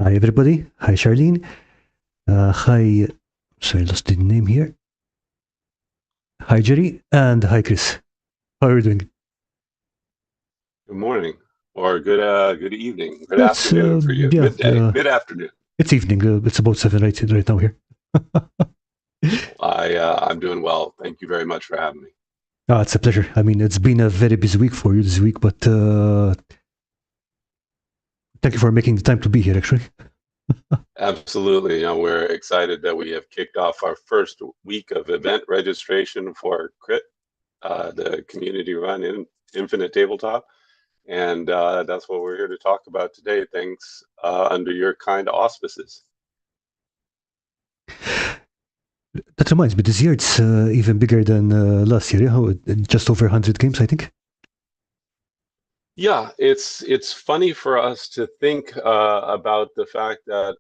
Hi, everybody. Hi, Charlene. Hi, sorry, I lost the name here. Hi, Jerry. And hi, Chris. How are you doing? Good morning, or good evening, good It's, afternoon for you. yeah, Midday, mid-afternoon. it's evening. It's about 7 right now here. I'm doing well. Thank you very much for having me. It's a pleasure. I mean, it's been a very busy week for you this week, but thank you for making the time to be here, actually. Absolutely. We're excited that we have kicked off our first week of event registration for CRIT, the Community Run Infinite Tabletop. And that's what we're here to talk about today. Thanks under your kind auspices. That reminds me, this year it's even bigger than last year. Yeah? Just over 100 games, I think. Yeah, it's funny for us to think about the fact that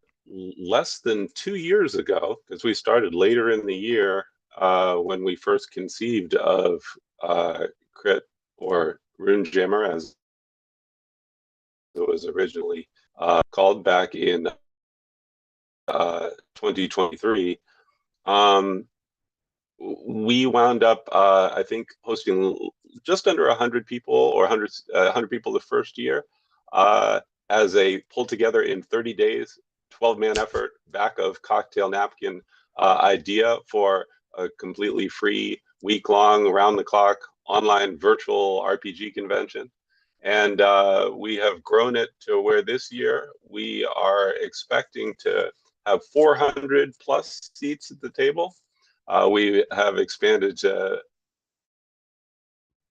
less than 2 years ago, because we started later in the year when we first conceived of Crit or Runejammer, as it was originally called back in 2023. Um, we wound up, I think, hosting just under 100 people or 100 people the first year uh, as a pull together in 30 days, 12-man effort, back of cocktail napkin idea for a completely free, week-long, round-the-clock, online virtual RPG convention. And we have grown it to where this year we are expecting to have 400 plus seats at the table. We have expanded to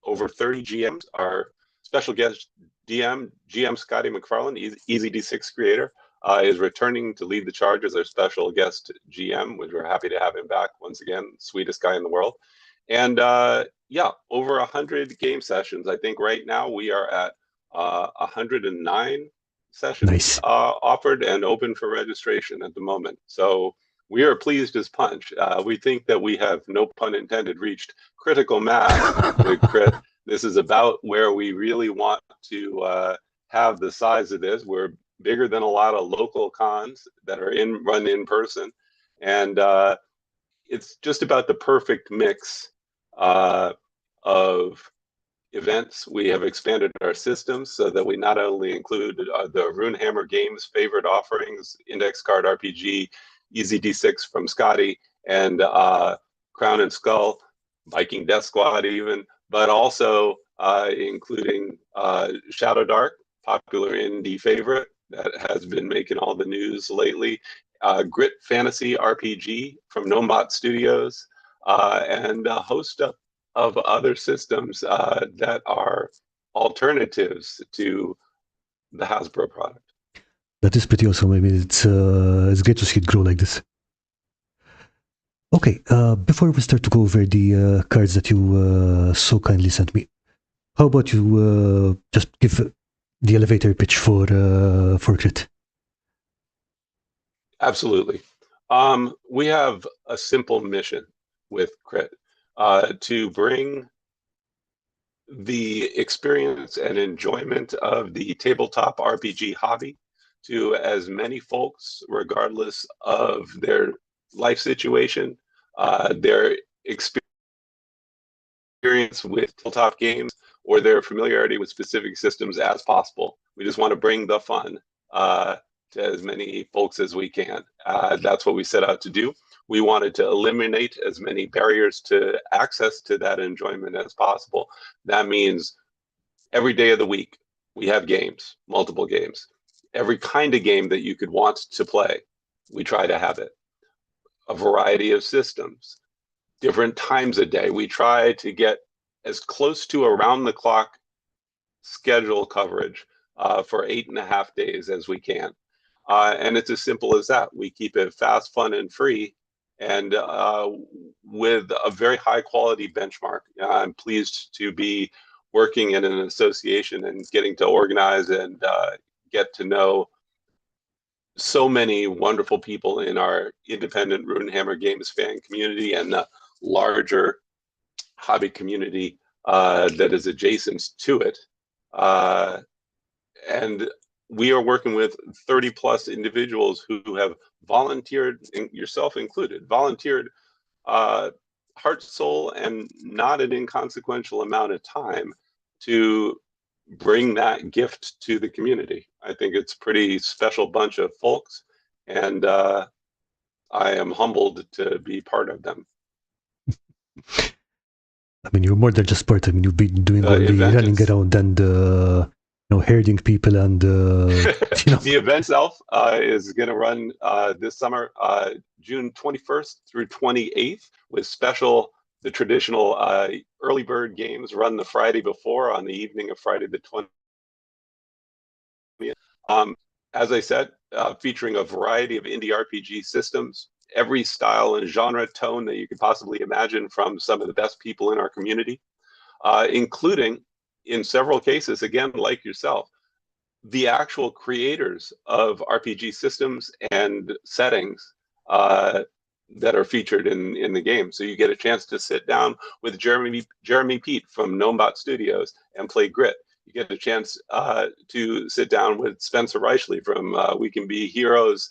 over 30 GMs. Our special guest GM Scotty McFarlane, EZD6 creator, is returning to lead the charge as our special guest GM, which we're happy to have him back once again. Sweetest guy in the world. And yeah, over 100 game sessions. I think right now we are at 109 sessions Nice. offered and open for registration at the moment. So we are pleased as punch. We think that we have, no pun intended, reached critical mass with Crit. This is about where we really want to have the size of this. We're bigger than a lot of local cons that are run in person. And it's just about the perfect mix of events. We have expanded our systems so that we not only include the Runejammer Games favorite offerings, Index Card RPG, EZD6 from Scotty, and Crown and Skull, Viking Death Squad even, but also including Shadow Dark, popular indie favorite that has been making all the news lately, Grit Fantasy RPG from Gnomebot Studios, and a host of other systems that are alternatives to the Hasbro product. That is pretty awesome. I mean, it's great to see it grow like this. Okay, before we start to go over the cards that you so kindly sent me, how about you just give the elevator pitch for Crit? Absolutely. We have a simple mission with Crit to bring the experience and enjoyment of the tabletop RPG hobby to as many folks, regardless of their life situation, their experience with tabletop games, or their familiarity with specific systems as possible. We just want to bring the fun to as many folks as we can. That's what we set out to do. We wanted to eliminate as many barriers to access to that enjoyment as possible. That means every day of the week, we have games, multiple games. Every kind of game that you could want to play, we try to have it. A variety of systems, different times a day. We try to get as close to around the clock schedule coverage for 8.5 days as we can. And it's as simple as that. We keep it fast, fun, and free, and with a very high quality benchmark. I'm pleased to be working in an association and getting to organize and get to know so many wonderful people in our independent Runejammer Games fan community and the larger hobby community that is adjacent to it. And we are working with 30 plus individuals who have volunteered, yourself included, volunteered heart, soul, and not an inconsequential amount of time to bring that gift to the community. I think it's a pretty special bunch of folks, and I am humbled to be part of them. I mean, you're more than just part. I mean, you've been doing all the running around and herding people and The event itself is going to run this summer, June 21st through 28th, with the traditional early bird games run the Friday before on the evening of Friday the 20th. As I said, featuring a variety of indie RPG systems, every style and genre tone that you could possibly imagine from some of the best people in our community, including, in several cases, again, like yourself, the actual creators of RPG systems and settings that are featured in the game. So you get a chance to sit down with Jeremy Pete from Gnomebot Studios and play Grit. You get a chance to sit down with Spencer Reichley from We Can Be Heroes,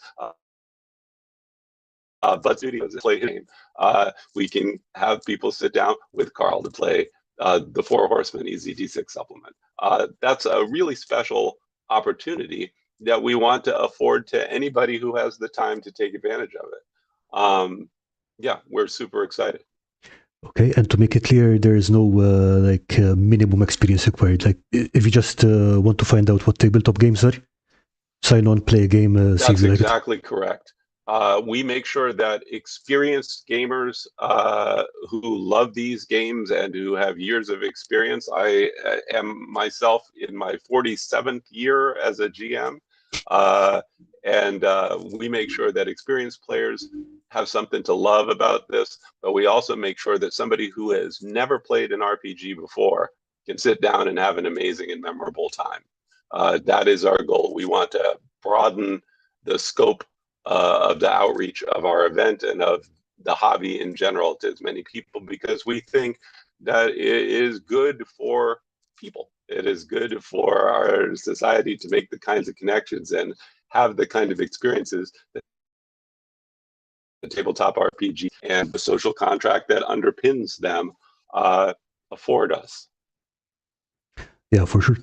Bud Studios to play his game. We can have people sit down with Karl to play the Four Horsemen EZD6 supplement. That's a really special opportunity that we want to afford to anybody who has the time to take advantage of it. Yeah, we're super excited. Okay, and to make it clear, there is no minimum experience required. Like, if you just want to find out what tabletop games are, sign on, play a game, see if you like it. That's exactly correct. We make sure that experienced gamers who love these games and who have years of experience. I am myself in my 47th year as a GM, and we make sure that experienced players have something to love about this, but we also make sure that somebody who has never played an RPG before can sit down and have an amazing and memorable time. That is our goal. We want to broaden the scope of the outreach of our event and of the hobby in general to as many people, because we think that it is good for people. It is good for our society to make the kinds of connections and have the kind of experiences that the tabletop RPG and the social contract that underpins them afford us. Yeah, for sure.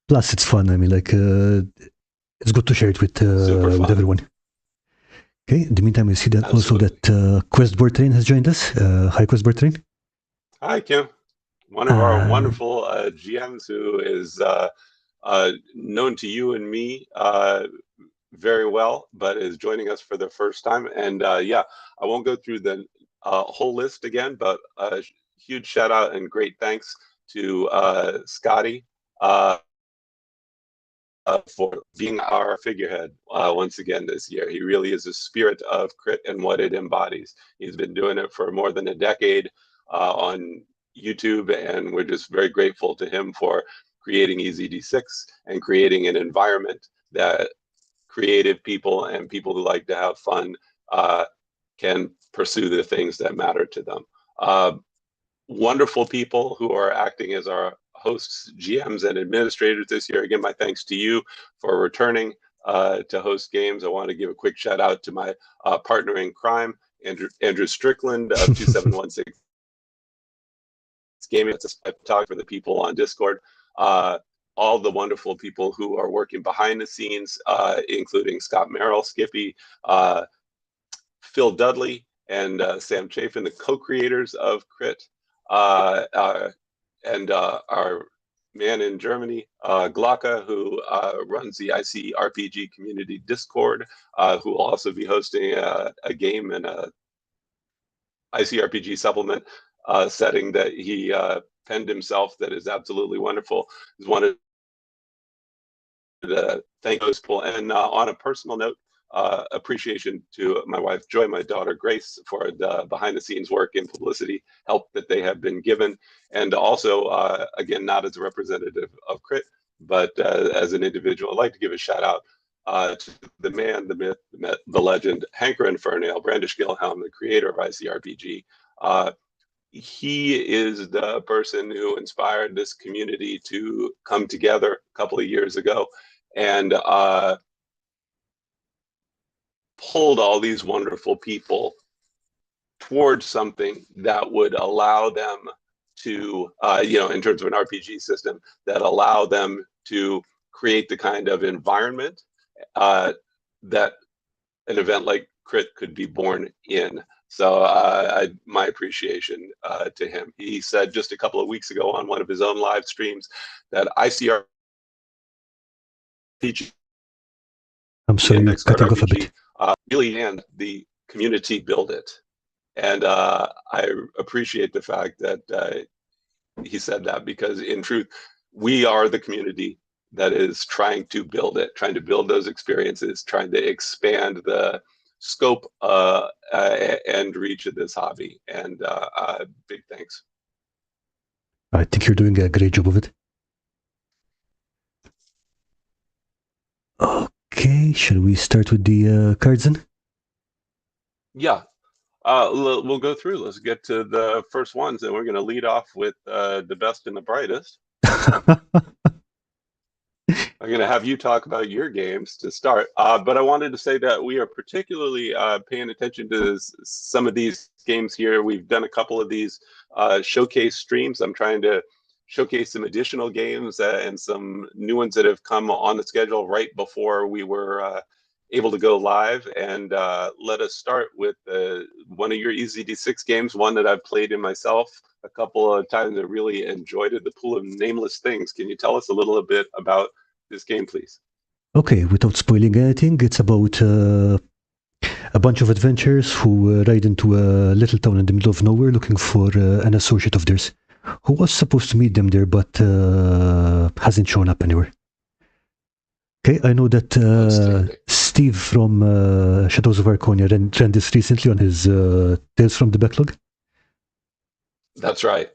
Plus, it's fun. I mean, it's good to share it with everyone. Okay, in the meantime, I see that Absolutely. Also that Quest Bertrain has joined us. Hi, Quest Bertrain. Hi, Kim. One of our wonderful GMs who is known to you and me very well, but is joining us for the first time. And yeah, I won't go through the whole list again, but a huge shout out and great thanks to Scotty for being our figurehead once again this year. He really is the spirit of Crit and what it embodies. He's been doing it for more than a decade on YouTube, and we're just very grateful to him for creating EZD6 and creating an environment that creative people and people who like to have fun can pursue the things that matter to them. Wonderful people who are acting as our hosts, GMs, and administrators this year. Again, my thanks to you for returning to host games. I want to give a quick shout out to my partner in crime, Andrew Strickland of 2716 Gaming. That's a talk for the people on Discord. All the wonderful people who are working behind the scenes, including Scott Merrill, Skippy, Phil Dudley, and Sam Chafin, the co-creators of Crit, and our man in Germany, Glocka, who runs the ICRPG community Discord, who will also be hosting a game and a ICRPG supplement setting that he penned himself that is absolutely wonderful. Is wanted to thank those people. And on a personal note, appreciation to my wife Joy, my daughter Grace, for the behind the scenes work and publicity help that they have been given. And also, again, not as a representative of Crit, but as an individual, I'd like to give a shout out to the man, the myth, the legend, Hanker Infernale, Brandish Gilhelm, the creator of ICRPG. He is the person who inspired this community to come together a couple of years ago and pulled all these wonderful people towards something that would allow them to, in terms of an RPG system, that allow them to create the kind of environment that an event like Crit could be born in. So my appreciation to him. He said just a couple of weeks ago on one of his own live streams that ICR RPG, I'm sorry, you're cutting off a bit. Really, and the community build it. And I appreciate the fact that he said that, because in truth, we are the community that is trying to build it, trying to build those experiences, trying to expand the scope and reach of this hobby. And big thanks. I think you're doing a great job of it. Okay, shall we start with the cards then? Yeah. We'll go through. Let's get to the first ones, and we're going to lead off with the best and the brightest. I'm going to have you talk about your games to start, but I wanted to say that we are particularly paying attention to some of these games here. We've done a couple of these showcase streams. I'm trying to showcase some additional games and some new ones that have come on the schedule right before we were able to go live. And let us start with one of your EZD6 games, one that I've played in myself a couple of times. I really enjoyed it, The Pool of Nameless Things. Can you tell us a little bit about this game, please? Okay, without spoiling anything, it's about a bunch of adventurers who ride into a little town in the middle of nowhere looking for an associate of theirs who was supposed to meet them there but hasn't shown up anywhere. Okay, I know that Steve from Shadows of Arconia ran this recently on his Tales from the Backlog. That's right.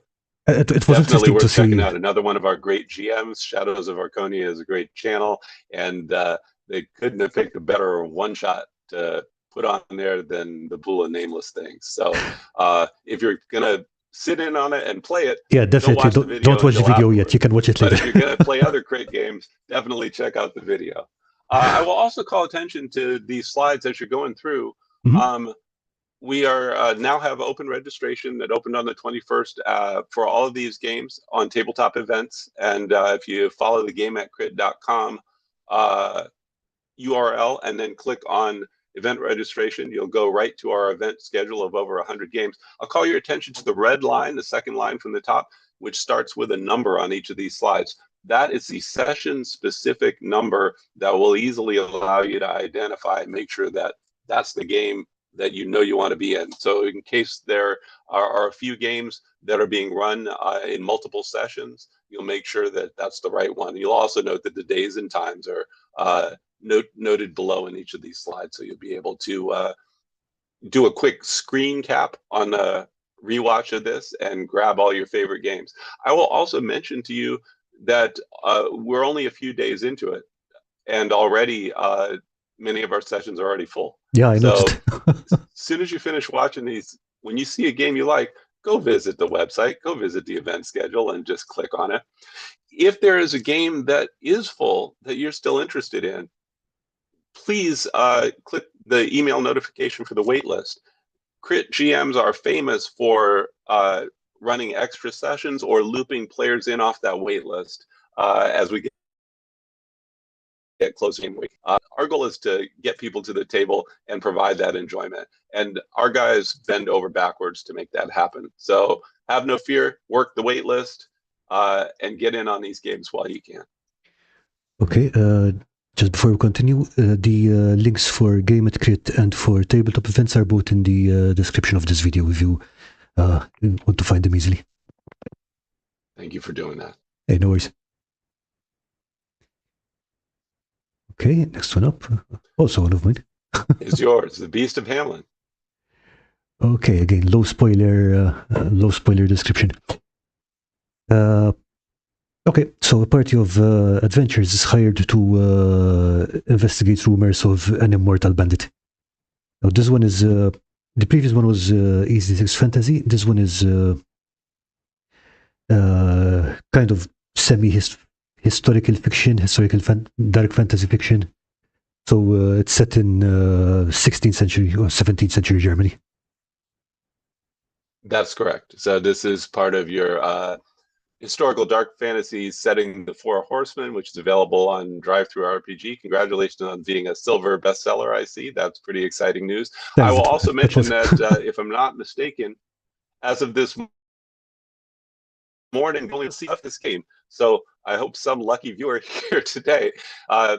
It was definitely worth interesting to checking see. out. Another one of our great GMs. Shadows of Arconia is a great channel, and they couldn't have picked a better one-shot to put on there than The Pool of Nameless Things. So if you're gonna sit in on it and play it, yeah, definitely don't watch the video yet. You can watch it later. But if you're gonna play other Crit games, definitely check out the video. I will also call attention to these slides as you're going through. Mm-hmm. We are now have open registration that opened on the 21st for all of these games on tabletop events. And if you follow the gameatcrit.com URL and then click on event registration, you'll go right to our event schedule of over 100 games. I'll call your attention to the red line, the second line from the top, which starts with a number on each of these slides. That is the session-specific number that will easily allow you to identify and make sure that that's the game that you know you want to be in. So in case there are a few games that are being run in multiple sessions, you'll make sure that that's the right one. You'll also note that the days and times are noted below in each of these slides, so you'll be able to do a quick screen cap on a rewatch of this and grab all your favorite games. I will also mention to you that we're only a few days into it, and already many of our sessions are already full. Yeah, I noticed. As soon as you finish watching these, when you see a game you like, go visit the website, go visit the event schedule, and just click on it. If there is a game that is full that you're still interested in, please click the email notification for the wait list. Crit GMs are famous for running extra sessions or looping players in off that wait list as we get close to game week. Our goal is to get people to the table and provide that enjoyment. And our guys bend over backwards to make that happen. So have no fear, work the wait list, and get in on these games while you can. Okay, just before we continue, the links for Game at Crit and for tabletop events are both in the description of this video if you want to find them easily. Thank you for doing that. Hey, no worries. Okay, next one up. Also one of mine. Is yours, The Beast of Hamelin. Okay, again, low spoiler description. Okay, so a party of adventurers is hired to investigate rumors of an immortal bandit. Now, this one is the previous one was EZD6 Fantasy. This one is kind of historical fiction, dark fantasy fiction. So it's set in 16th century or 17th century Germany. That's correct. So this is part of your historical dark fantasy setting, The Four Horsemen, which is available on DriveThru RPG. Congratulations on being a silver bestseller, I see. That's pretty exciting news. I will also mention that, if I'm not mistaken, as of this morning, only see this game. So I hope some lucky viewer here today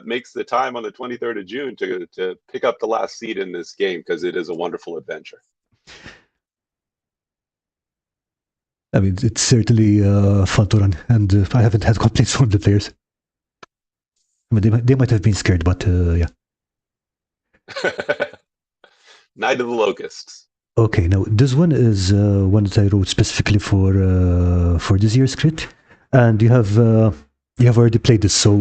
makes the time on the 23rd of June to pick up the last seat in this game, because it is a wonderful adventure. I mean, it's certainly fun to run, and I haven't had complaints from the players. I mean, they might have been scared, but yeah. Night of the Locusts. Okay, now this one is one that I wrote specifically for this year's crit, and you have already played this, so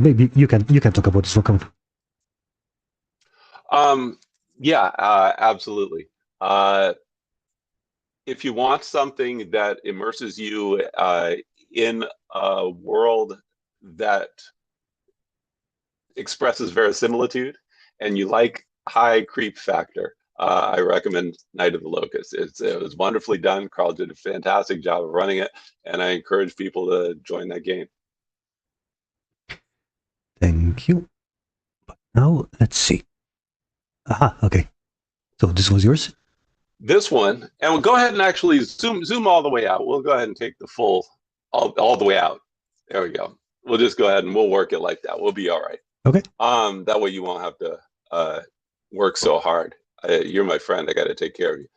maybe you can talk about this one. Come on. Yeah, absolutely. If you want something that immerses you in a world that expresses verisimilitude, and you like high creep factor, I recommend Night of the Locusts. It was wonderfully done. Karl did a fantastic job of running it, and I encourage people to join that game. Thank you. But now, let's see. Aha, okay. So this was yours? This one, and we'll go ahead and actually zoom all the way out. We'll go ahead and take the full, all the way out. There we go. We'll just go ahead and we'll work it like that. We'll be all right. Okay. That way you won't have to work so hard. You're my friend. I got to take care of you.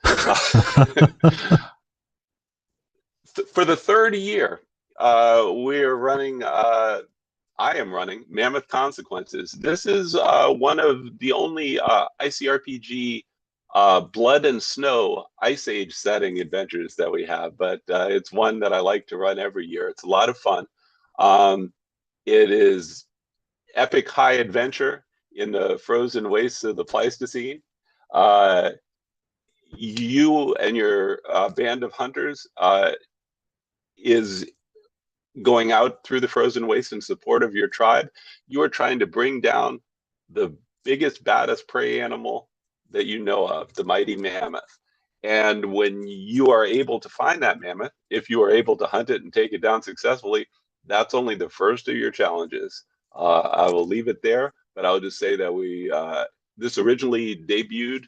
For the third year, we're running. I am running Mammoth Consequences. This is one of the only ICRPG Blood and Snow Ice Age setting adventures that we have, but it's one that I like to run every year. It's a lot of fun. It is epic high adventure in the frozen wastes of the Pleistocene. You and your band of hunters is going out through the frozen waste in support of your tribe. You are trying to bring down the biggest, baddest prey animal that you know of, the mighty mammoth. And when you are able to find that mammoth, if you are able to hunt it and take it down successfully, that's only the first of your challenges. I will leave it there, but I'll just say that this originally debuted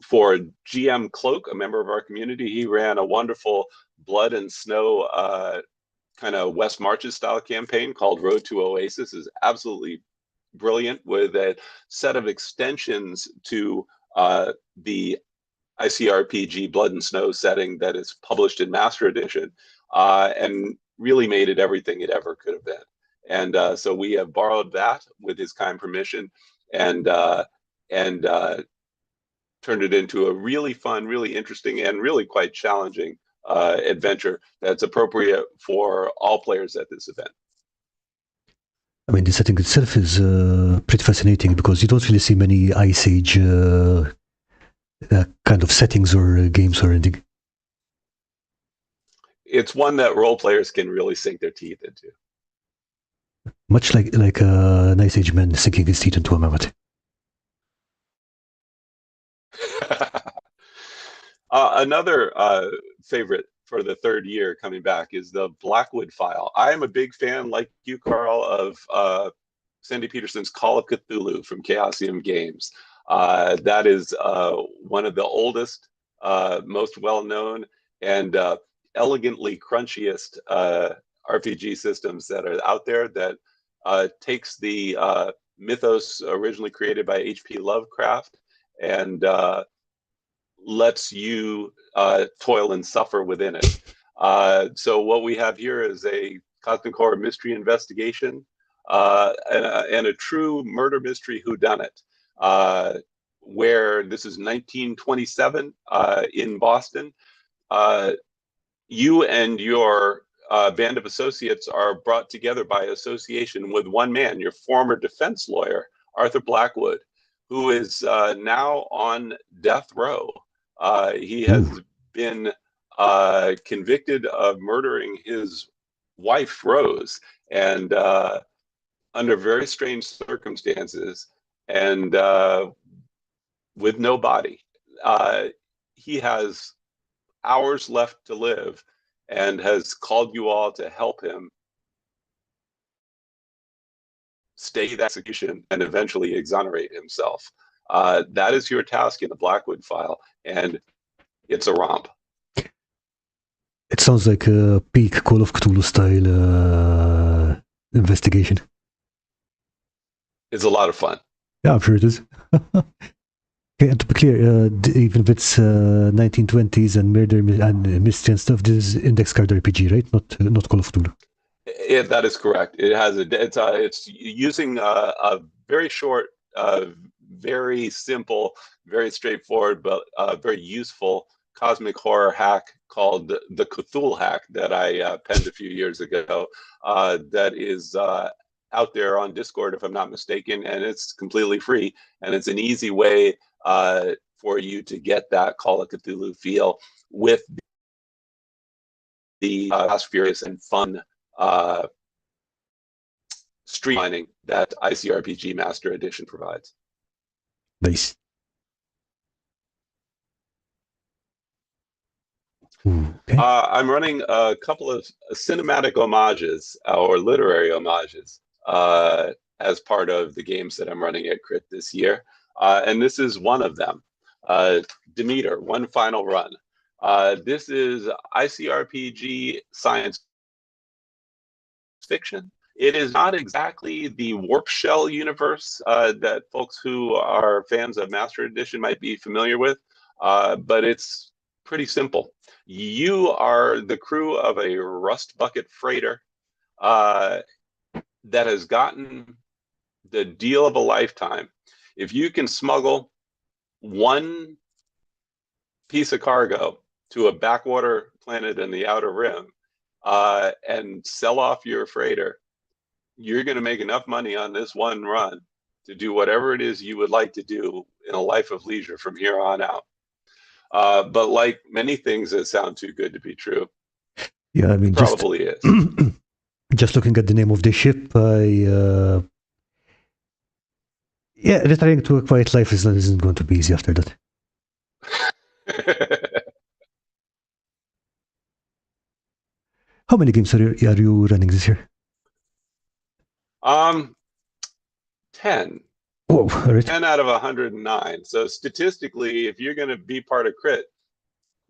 for GM Cloak, a member of our community. He ran a wonderful Blood and Snow kind of West Marches style campaign called Road to Oasis. Is absolutely brilliant, with a set of extensions to the ICRPG Blood and Snow setting that is published in Master Edition, and really made it everything it ever could have been. And so we have borrowed that with his kind permission, and turned it into a really fun, really interesting, and really quite challenging adventure that's appropriate for all players at this event. I mean, the setting itself is pretty fascinating, because you don't really see many Ice Age kind of settings or games or anything. It's one that role players can really sink their teeth into. Much like an Ice Age man sinking his teeth into a mammoth. Another favorite for the third year coming back is the Blackwood File. I am a big fan, like you, Karl, of Sandy Peterson's Call of Cthulhu from Chaosium Games. That is one of the oldest, most well-known, and elegantly crunchiest RPG systems that are out there, that takes the mythos originally created by H.P. Lovecraft and lets you toil and suffer within it. So what we have here is a Cosmic Horror mystery investigation and a true murder mystery whodunit, where this is 1927 in Boston. You and your band of associates are brought together by association with one man, your former defense lawyer, Arthur Blackwood, who is now on death row. He has been convicted of murdering his wife Rose, and under very strange circumstances, and with no body. He has hours left to live and has called you all to help him stay the execution and eventually exonerate himself. That is your task in the Blackwood file, and it's a romp. It sounds like a peak Call of Cthulhu style investigation. It's a lot of fun. Yeah, I'm sure it is. Okay, and to be clear, even if it's 1920s and murder and mystery and stuff, this is index card RPG, right? Not Call of Cthulhu. That is correct. It has it's using a very short, very simple, very straightforward, but very useful cosmic horror hack called the Cthulhu hack that I penned a few years ago. That is out there on Discord, if I'm not mistaken, and it's completely free. And it's an easy way for you to get that Call of Cthulhu feel with the fast, furious, and fun streamlining that ICRPG Master Edition provides. Nice. Okay. I'm running a couple of cinematic homages or literary homages as part of the games that I'm running at Crit this year. And this is one of them. Demeter, One Final Run. This is ICRPG science fiction. It is not exactly the Warp Shell universe that folks who are fans of Master Edition might be familiar with, but it's pretty simple. You are the crew of a rust bucket freighter that has gotten the deal of a lifetime. If you can smuggle one piece of cargo to a backwater planet in the Outer Rim and sell off your freighter, you're going to make enough money on this one run to do whatever it is you would like to do in a life of leisure from here on out. But like many things that sound too good to be true, yeah, I mean, probably is. Just looking at the name of the ship, yeah, retiring to a quiet life isn't going to be easy after that. How many games are you running this year? 10. Oh, right. 10 out of 109. So statistically, if you're going to be part of Crit,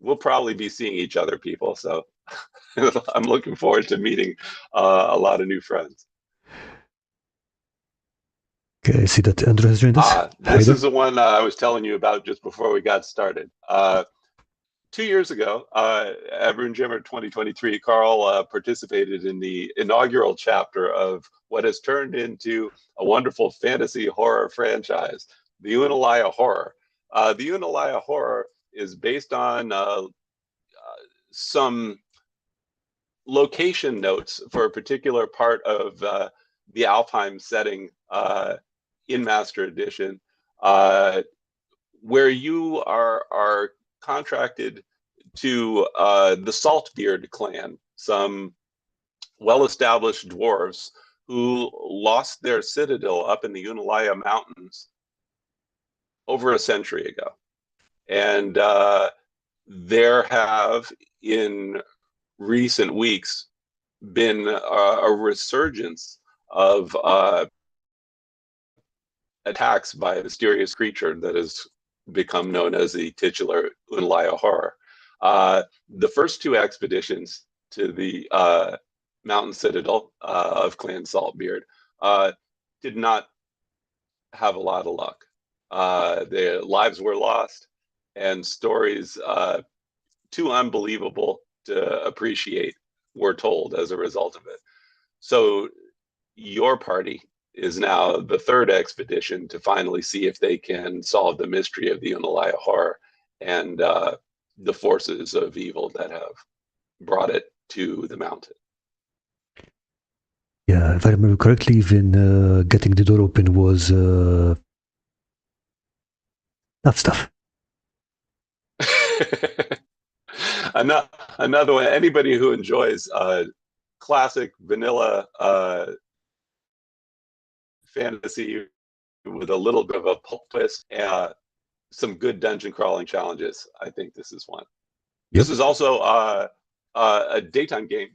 we'll probably be seeing each other, people. So I'm looking forward to meeting a lot of new friends. Okay, I see that Andrew has joined us. This is the one I was telling you about just before we got started. 2 years ago, at Runejammer 2023, Karl participated in the inaugural chapter of what has turned into a wonderful fantasy horror franchise, the Unalaya Horror. The Unalaya Horror is based on some location notes for a particular part of the Alfheim setting in Master Edition, where you are contracted to the Saltbeard clan, some well-established dwarves who lost their citadel up in the Unalaya Mountains over a century ago. And there have, in recent weeks, been a resurgence of attacks by a mysterious creature that has become known as the titular Unalaya Horror. The first two expeditions to the mountain citadel of Clan Saltbeard did not have a lot of luck. Their lives were lost, and stories too unbelievable to appreciate were told as a result of it. So your party is now the third expedition to finally see if they can solve the mystery of the Unalaya Horror and the forces of evil that have brought it to the mountain. Yeah, if I remember correctly, even getting the door open was tough stuff. Another one, anybody who enjoys classic vanilla fantasy with a little bit of a pulp twist and some good dungeon crawling challenges. I think this is one. Yep. This is also a daytime game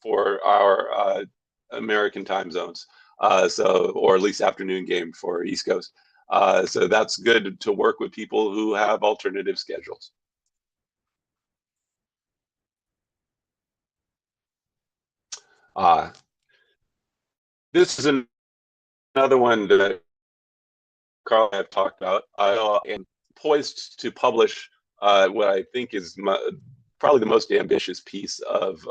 for our American time zones, or at least afternoon game for East Coast. So that's good to work with people who have alternative schedules. This is another one that Karl and I have talked about. I am poised to publish what I think is probably the most ambitious piece of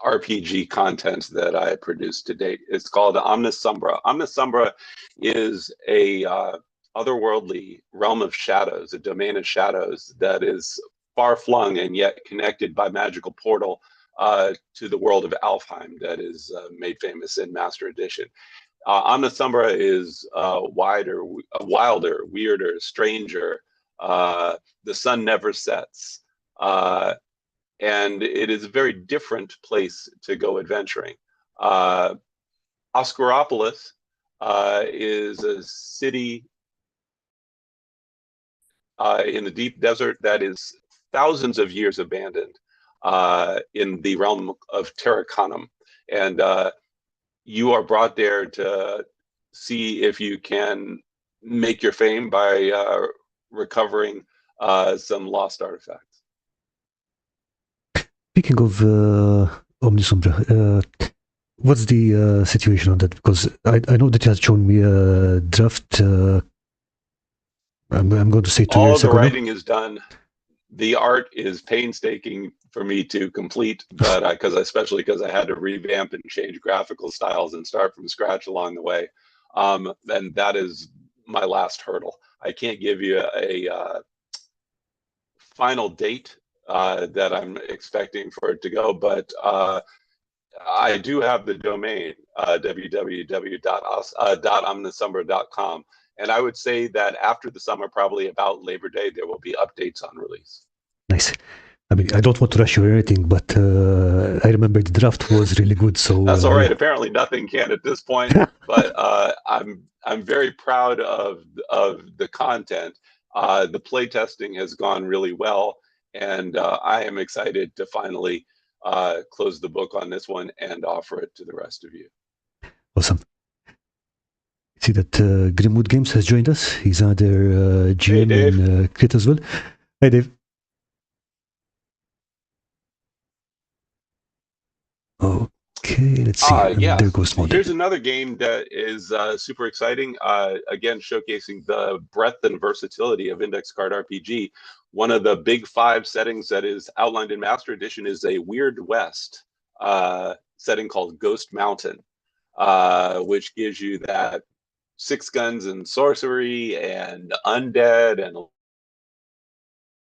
RPG content that I produced to date. It's called Omnis Sombra. Omnis Sombra is a otherworldly realm of shadows, a domain of shadows that is far flung and yet connected by magical portal to the world of Alfheim that is made famous in Master Edition. Omnis Sombra is wilder, weirder, stranger. The sun never sets. And it is a very different place to go adventuring. Oscaropolis is a city in the deep desert that is thousands of years abandoned in the realm of Terra Canum. And you are brought there to see if you can make your fame by recovering some lost artifacts. Speaking of Omnis Sombra, what's the situation on that? Because I know that you had shown me a draft. I'm going to say 2 years ago. All the writing is done. The art is painstaking for me to complete, but especially because I had to revamp and change graphical styles and start from scratch along the way. And that is my last hurdle. I can't give you a final date that I'm expecting for it to go, but I do have the domain www.omnisombra.com, and I would say that after the summer, probably about Labor Day, there will be updates on release. Nice. I mean, I don't want to rush you or anything, but I remember the draft was really good. So that's all right. Apparently, nothing can at this point, but I'm very proud of the content. The play testing has gone really well, and I am excited to finally close the book on this one and offer it to the rest of you. Awesome. See that Grimwood Games has joined us. He's another GM and Crit as well. Hi, Dave. Okay, let's see. Yeah. There goes Modern. Here's another game that is super exciting. Again, showcasing the breadth and versatility of Index Card RPG. One of the big 5 settings that is outlined in Master Edition is a Weird West setting called Ghost Mountain, which gives you that 6 guns and sorcery and undead and a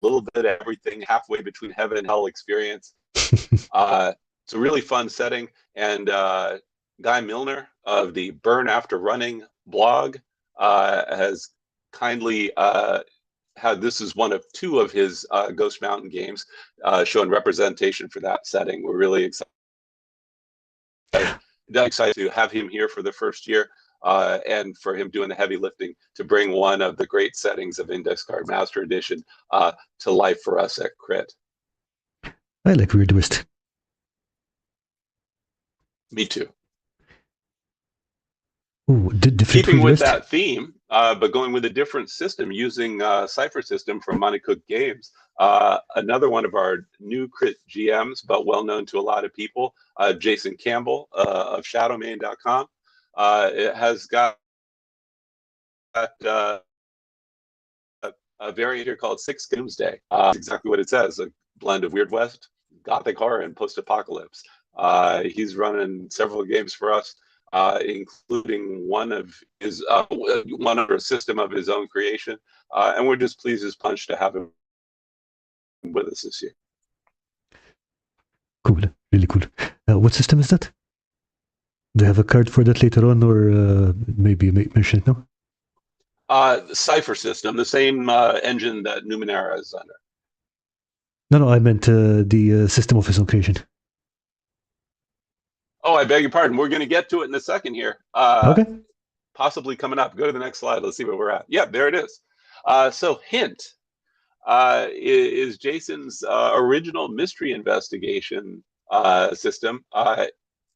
little bit of everything halfway between heaven and hell experience. It's a really fun setting, and Guy Milner of the Burn After Running blog has kindly this is one of 2 of his Ghost Mountain games, showing representation for that setting. We're really excited to have him here for the first year, and for him doing the heavy lifting to bring one of the great settings of Index Card Master Edition to life for us at Crit. I like Weird West. Me too. Ooh, keeping with that theme, but going with a different system, using Cypher system from Monte Cook Games. Another one of our new Crit GMs, but well known to a lot of people, Jason Campbell of Shadowmane.com. It has got a variant here called Six Doomsday. That's exactly what it says: a blend of Weird West, Gothic horror, and post-apocalypse. He's running several games for us, including one of a system of his own creation, and we're just pleased as punch to have him with us this year. Cool, really cool. What system is that? Do you have a card for that later on, or maybe mention it now? Cypher system, the same engine that Numenera is under. No, I meant the system of his own creation. Oh, I beg your pardon. We're going to get to it in a second here. Okay. Possibly coming up. Go to the next slide. Let's see where we're at. Yeah, there it is. So Hint is Jason's original mystery investigation system.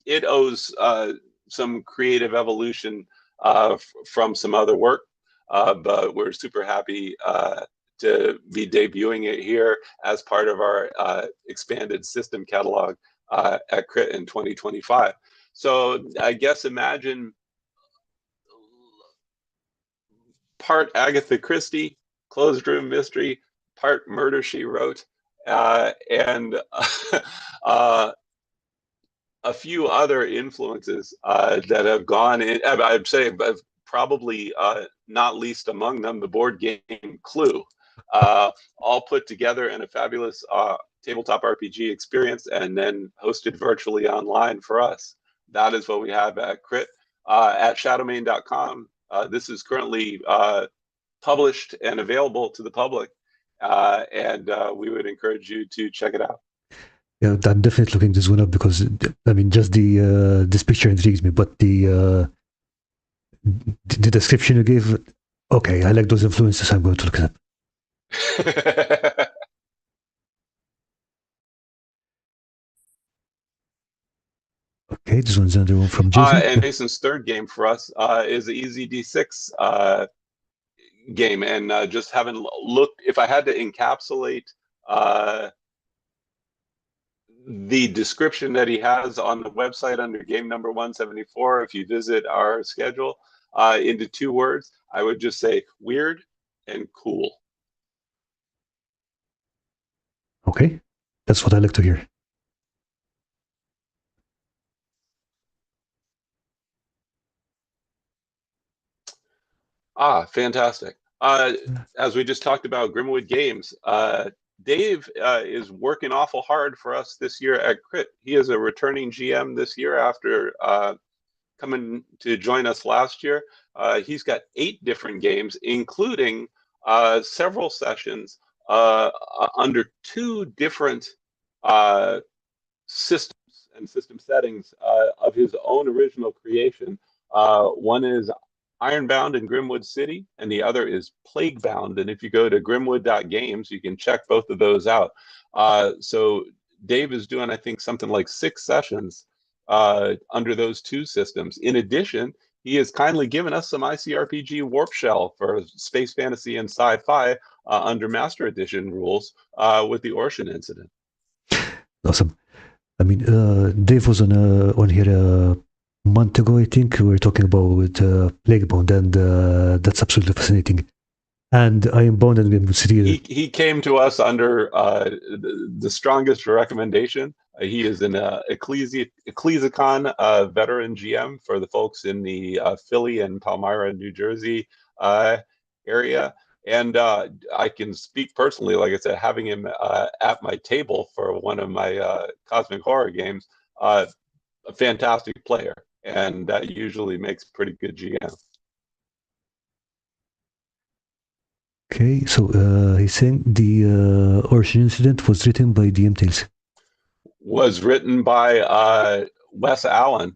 It owes some creative evolution from some other work, but we're super happy to be debuting it here as part of our expanded system catalog at Crit in 2025. So I guess imagine part Agatha Christie, closed room mystery, part Murder, She Wrote, and a few other influences that have gone in. I'd say probably not least among them, the board game Clue, all put together in a fabulous tabletop RPG experience and then hosted virtually online for us. That is what we have at Crit. At shadowmain.com, this is currently published and available to the public, and we would encourage you to check it out. Yeah, I'm definitely looking this one up because I mean, just the this picture intrigues me, but the description you gave, okay, I like those influences. I'm going to look it up. Okay, this one's another one from Jason. And Jason's third game for us is the EZD6 game, and just haven't looked. If I had to encapsulate the description that he has on the website under game number 174, if you visit our schedule, into 2 words, I would just say weird and cool. Okay, that's what I like to hear. Fantastic. As we just talked about Grimwood Games, Dave is working awful hard for us this year at Crit. He is a returning GM this year after coming to join us last year. He's got 8 different games, including several sessions under 2 different systems and system settings of his own original creation. One is Ironbound in Grimwood City, and the other is Plaguebound. And if you go to grimwood.games, you can check both of those out. So Dave is doing, I think, something like 6 sessions under those 2 systems. In addition, he has kindly given us some ICRPG Warp Shell for space fantasy and sci-fi under Master Edition rules with the Ocean Incident. Awesome. I mean, Dave was on here month ago, I think. We were talking about Plaguebound, and that's absolutely fascinating. And I am bound and Grimwood City. He came to us under the strongest recommendation. He is an Ecclesiacon veteran GM for the folks in the Philly and Palmyra, New Jersey area. And I can speak personally, like I said, having him at my table for one of my cosmic horror games, a fantastic player. And that usually makes a pretty good GM. Okay, so he's saying the Ocean Incident was written by DM Tales. Was written by Wes Allen,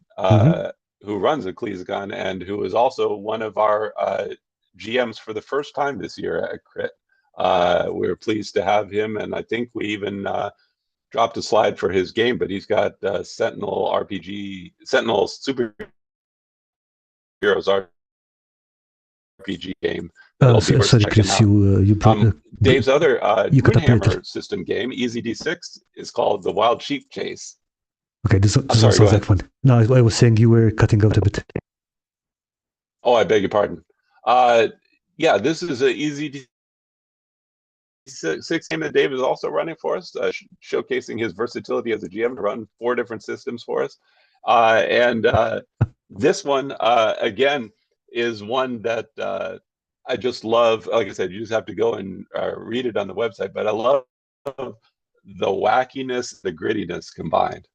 who runs Ecclesiacon and who is also one of our GMs for the first time this year at Crit. We're pleased to have him, and I think we even dropped a slide for his game, but he's got Sentinel Super Heroes RPG game. Sorry, Chris, you brought Dave's other Runejammer system game, EZD6, is called The Wild Sheep Chase. Okay, this sounds like fun. No, I was saying you were cutting out a bit. Oh, I beg your pardon. Yeah, this is an EZD6 game that Dave is also running for us, showcasing his versatility as a GM to run 4 different systems for us. And this one, again, is one that I just love. Like I said, you just have to go and read it on the website, but I love the wackiness, the grittiness combined.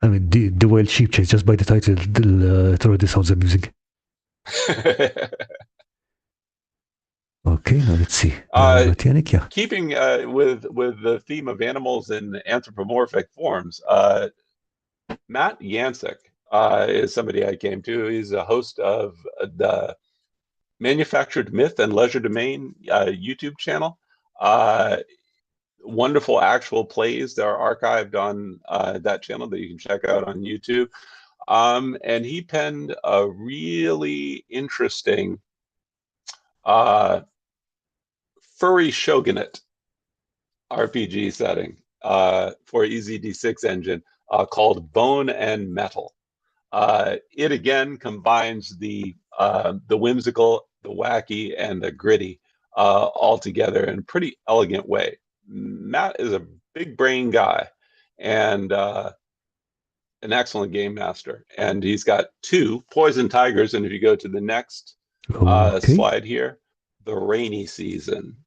I mean, the Wild Sheep Chase, just by the title, it already sounds amusing. Okay, now let's see. Keeping with the theme of animals in anthropomorphic forms, Matt Yancek is somebody I came to. He's a host of the Manufactured Myth and Leisure Domain YouTube channel. Wonderful actual plays that are archived on that channel that you can check out on YouTube. And he penned a really interesting furry shogunate RPG setting for EZD6 engine called Bone and Metal. It again combines the whimsical, the wacky, and the gritty all together in a pretty elegant way. Matt is a big brain guy and an excellent game master. And he's got 2 Poison Tigers. And if you go to the next slide here, the Rainy Season,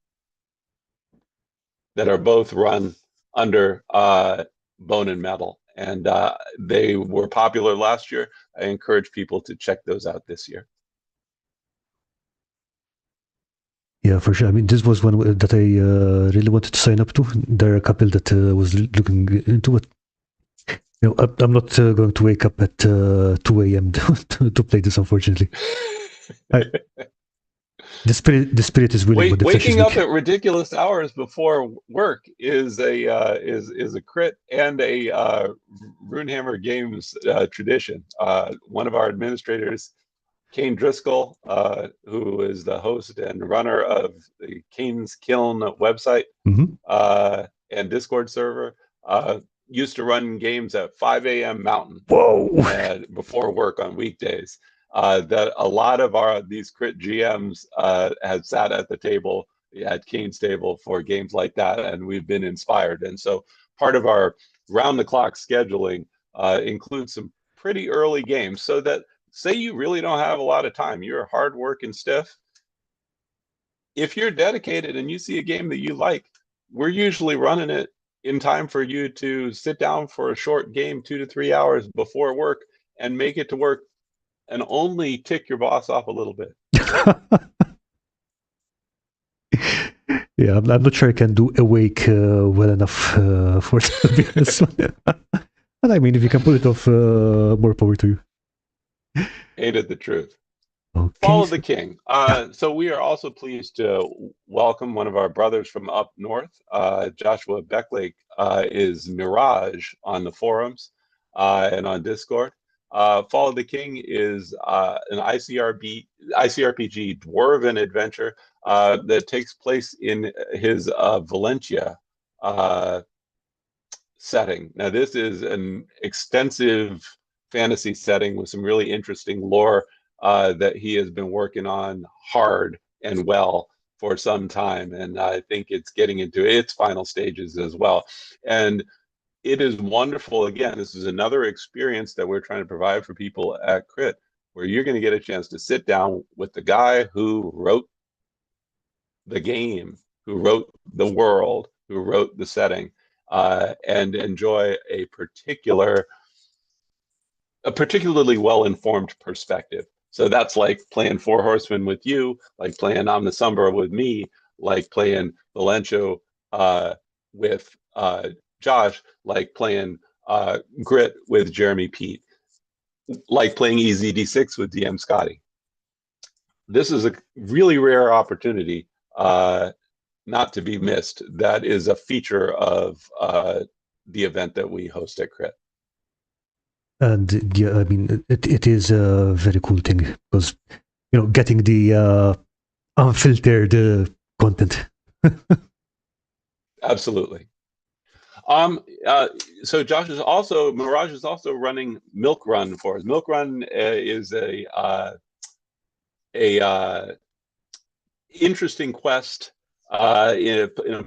that are both run under Bone and Metal. And they were popular last year. I encourage people to check those out this year. Yeah, for sure. I mean, this was one that I really wanted to sign up to. There are a couple that was looking into it. You know, I'm not going to wake up at 2 a.m. to play this, unfortunately. The spirit is willing, but the flesh is waking up weak. at ridiculous hours before work is a crit and a Runejammer Games tradition. One of our administrators, Kane Driscoll, who is the host and runner of the Kane's Kiln website and Discord server, used to run games at 5 a.m. Mountain. Whoa! Before work on weekdays. That a lot of these crit GMs have sat at the table, at Kane's table for games like that, and we've been inspired. And so part of our round-the-clock scheduling includes some pretty early games, so that say you really don't have a lot of time, you're hard working stiff. If you're dedicated and you see a game that you like, we're usually running it in time for you to sit down for a short game, 2 to 3 hours before work, and make it to work and only tick your boss off a little bit. Yeah, I'm not sure I can do Awake well enough for this one. And I mean, if you can pull it off, more power to you. Ain't it the truth? Okay. Follow the King. So we are also pleased to welcome one of our brothers from up north. Joshua Becklake is Mirage on the forums and on Discord. Follow the King is an ICRPG dwarven adventure that takes place in his Valentia setting. Now, this is an extensive fantasy setting with some really interesting lore that he has been working on hard and well for some time. And I think it's getting into its final stages as well. And it is wonderful. Again, this is another experience that we're trying to provide for people at Crit, where you're going to get a chance to sit down with the guy who wrote the game, who wrote the world, who wrote the setting, and enjoy a particularly well-informed perspective. So that's like playing Four Horsemen with you, like playing Omnisombra with me, like playing Valencio with Josh, like playing Grit with Jeremy Pete, like playing EZD6 with DM Scotty. This is a really rare opportunity not to be missed. That is a feature of the event that we host at Crit. And yeah, I mean, it is a very cool thing because, you know, getting the unfiltered content. Absolutely. So Mirage is also running Milk Run for us. Milk Run is a interesting quest in a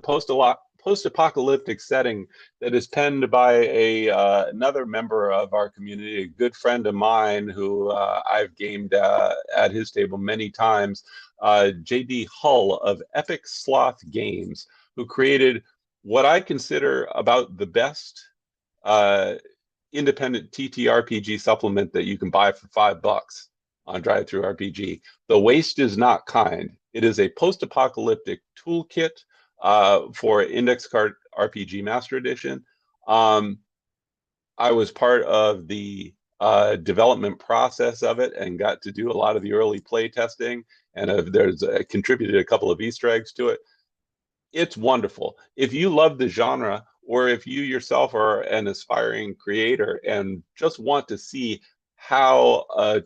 post-apocalyptic setting that is penned by another member of our community, a good friend of mine who I've gamed at his table many times, J.D. Hull of Epic Sloth Games, who created what I consider about the best independent TTRPG supplement that you can buy for $5 on DriveThru RPG. The Waste is Not Kind. It is a post-apocalyptic toolkit for Index Card RPG Master Edition. I I was part of the development process of it and got to do a lot of the early play testing, and there's contributed a couple of Easter eggs to it. It's wonderful. If you love the genre, or if you yourself are an aspiring creator and just want to see how a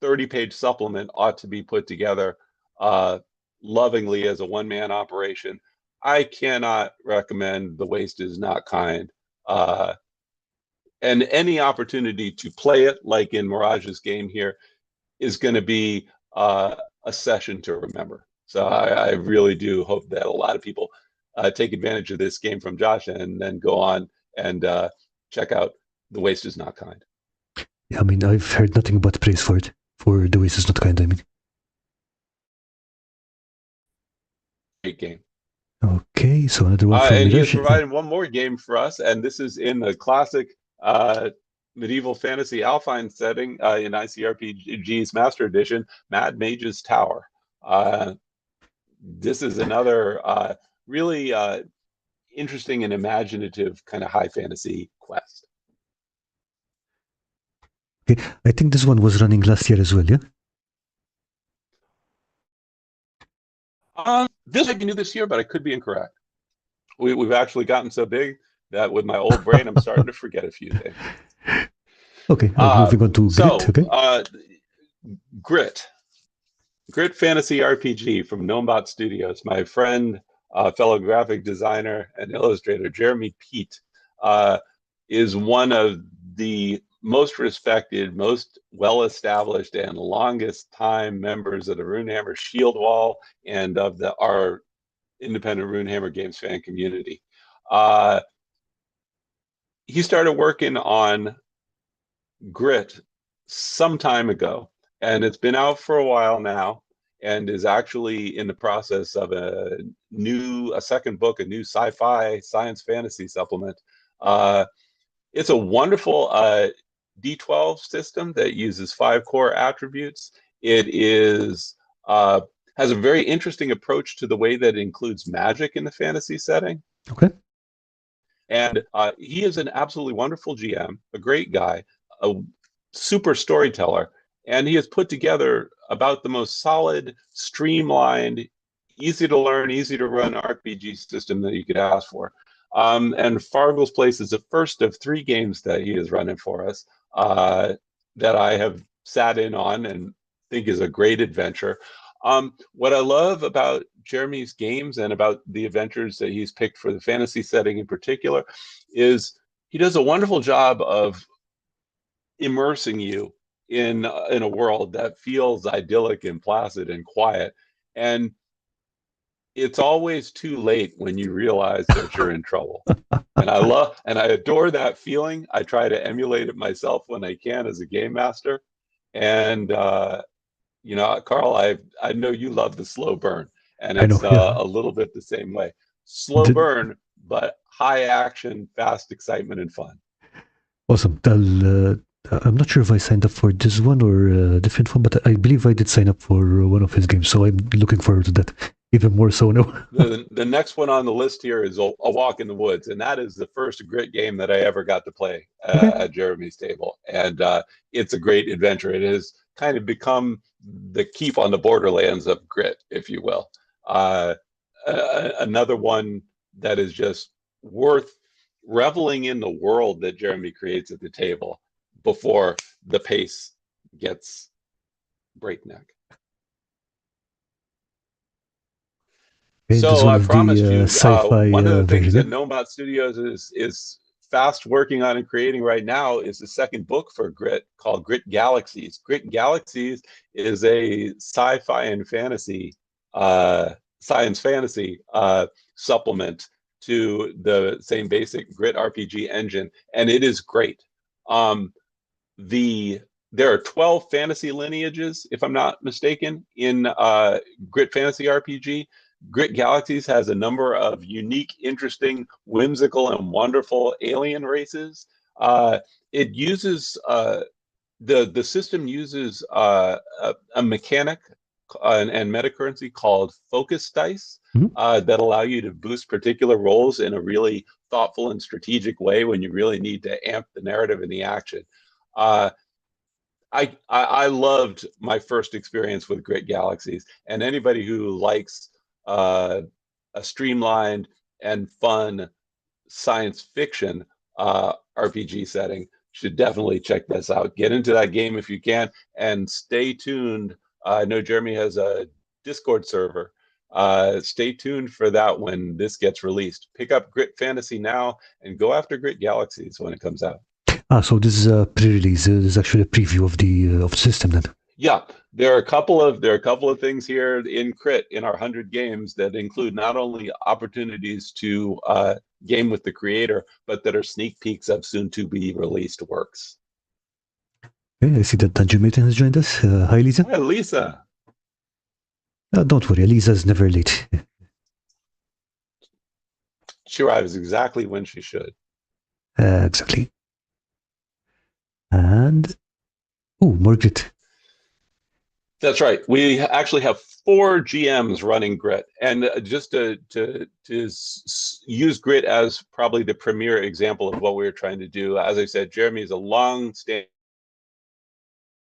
30-page supplement ought to be put together lovingly as a one-man operation, I cannot recommend The Waste is Not Kind. And any opportunity to play it, like in Mirage's game here, is going to be a session to remember. So I really do hope that a lot of people take advantage of this game from Josh and then go on and check out The Waste is Not Kind. Yeah, I mean, I've heard nothing but praise for it, for The Waste is Not Kind, I mean. Great game. Okay, so another one from and he has Mirage. provided one more game for us, and this is in the classic medieval fantasy Alpine setting in ICRPG's Master Edition, Mad Mage's Tower. This is another really interesting and imaginative kind of high fantasy quest. Okay, I think this one was running last year as well, yeah? This might be new this year, but I could be incorrect. We've actually gotten so big that with my old brain, I'm starting to forget a few things. Okay, moving on to Grit, okay? Grit Fantasy RPG from Gnomebot Studios. My friend, fellow graphic designer and illustrator, Jeremy Pete, is one of the most respected, most well-established, and longest time members of the Runejammer Shield Wall and of our independent Runejammer Games fan community. He started working on Grit some time ago, and it's been out for a while now, and is actually in the process of a second book, a new sci-fi science fantasy supplement. It's a wonderful D12 system that uses 5 core attributes. It is has a very interesting approach to the way that it includes magic in the fantasy setting. Okay. And he is an absolutely wonderful GM, a great guy, a super storyteller, and he has put together about the most solid, streamlined, easy to learn, easy to run RPG system that you could ask for. And Fargo's Place is the first of 3 games that he is running for us that I have sat in on and think is a great adventure. What I love about Jeremy's games and about the adventures that he's picked for the fantasy setting in particular is he does a wonderful job of immersing you in a world that feels idyllic and placid and quiet. And it's always too late when you realize that you're in trouble. And I adore that feeling. I try to emulate it myself when I can as a game master. And you know, Karl, I know you love the slow burn, and it's a little bit the same way. Slow burn, but high action, fast excitement, and fun. Awesome. I'm not sure if I signed up for this one or a different one, but I believe I did sign up for one of his games, so I'm looking forward to that even more so now. The next one on the list here is A Walk in the Woods, and that is the first Grit game that I ever got to play at Jeremy's table, and it's a great adventure. It has kind of become the Keep on the Borderlands of Grit, if you will. Another one that is just worth reveling in the world that Jeremy creates at the table before the pace gets breakneck. So I promised you one of the things that Gnomebot Studios is fast working on and creating right now is the second book for Grit called Grit Galaxies. Grit Galaxies is a sci-fi and fantasy, science fantasy supplement to the same basic Grit RPG engine, and it is great. There are 12 fantasy lineages, if I'm not mistaken, in Grit Fantasy RPG. Grit Galaxies has a number of unique, interesting, whimsical, and wonderful alien races. It uses the system uses a mechanic and meta currency called focus dice Mhm. that allow you to boost particular roles in a really thoughtful and strategic way when you really need to amp the narrative and the action. I loved my first experience with Grit Galaxies, and anybody who likes a streamlined and fun science fiction RPG setting should definitely check this out. Get into that game if you can, and stay tuned. I know Jeremy has a Discord server. Stay tuned for that when this gets released. Pick up Grit Fantasy now and go after Grit Galaxies when it comes out. So this is a pre-release. This is actually a preview of the system then. Yeah, there are a couple of things here in Crit in our 100 games that include not only opportunities to game with the creator, but that are sneak peeks of soon to be released works. Okay, I see that Dungeon Maiden has joined us. Hi, Lisa. Hi, Lisa. Don't worry, Lisa's never late. She arrives exactly when she should. Exactly. And Margaret. That's right. We actually have 4 GMs running Grit, and just to use Grit as probably the premier example of what we were trying to do. As I said, Jeremy is a long-standing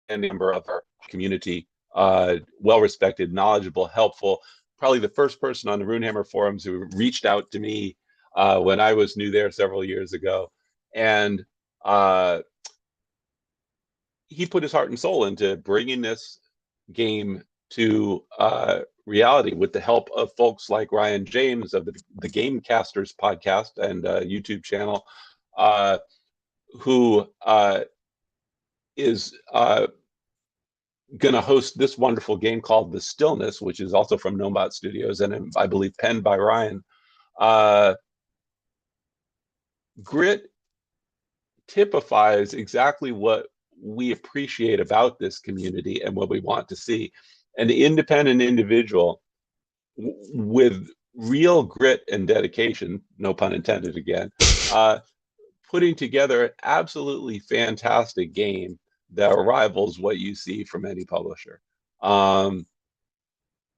member of our community, well-respected, knowledgeable, helpful. Probably the first person on the Runejammer forums who reached out to me when I was new there several years ago, and he put his heart and soul into bringing this game to reality with the help of folks like Ryan James of the Gamecasters podcast and YouTube channel, who is going to host this wonderful game called The Stillness, which is also from Gnomebot Studios and I believe penned by Ryan. Grit typifies exactly what we appreciate about this community and what we want to see. An independent individual with real grit and dedication, no pun intended again, putting together an absolutely fantastic game that rivals what you see from any publisher.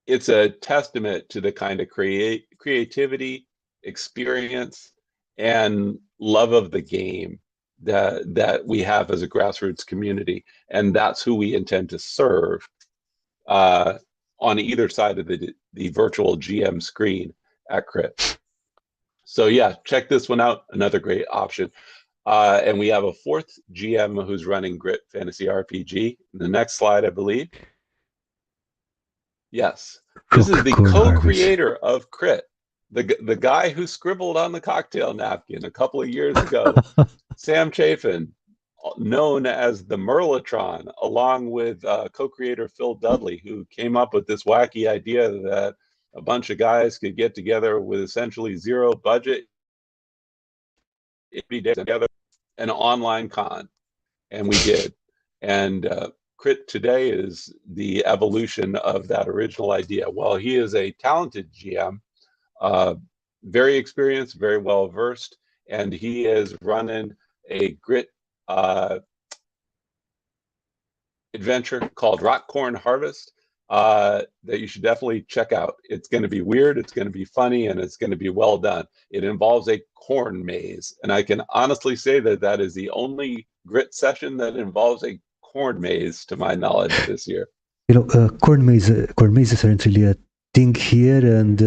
It's a testament to the kind of creativity, experience, and love of the game that we have as a grassroots community, and that's who we intend to serve on either side of the virtual GM screen at Crit. So yeah, check this one out. Another great option. And we have a 4th GM who's running Grit Fantasy RPG. The next slide, I believe. Yes, this is the co-creator of Crit, the guy who scribbled on the cocktail napkin a couple of years ago, Sam Chafin, known as the Merlotron, along with co-creator Phil Dudley, who came up with this wacky idea that a bunch of guys could get together with essentially zero budget, 80 days together, an online con, and we did. And Crit today is the evolution of that original idea. Well, he is a talented GM, very experienced, very well versed, and he is running a Grit adventure called Rockcorn Harvest that you should definitely check out. It's going to be weird, it's going to be funny, and it's going to be well done. It involves a corn maze, and I can honestly say that that is the only Grit session that involves a corn maze to my knowledge this year. Corn mazes aren't really a thing here, and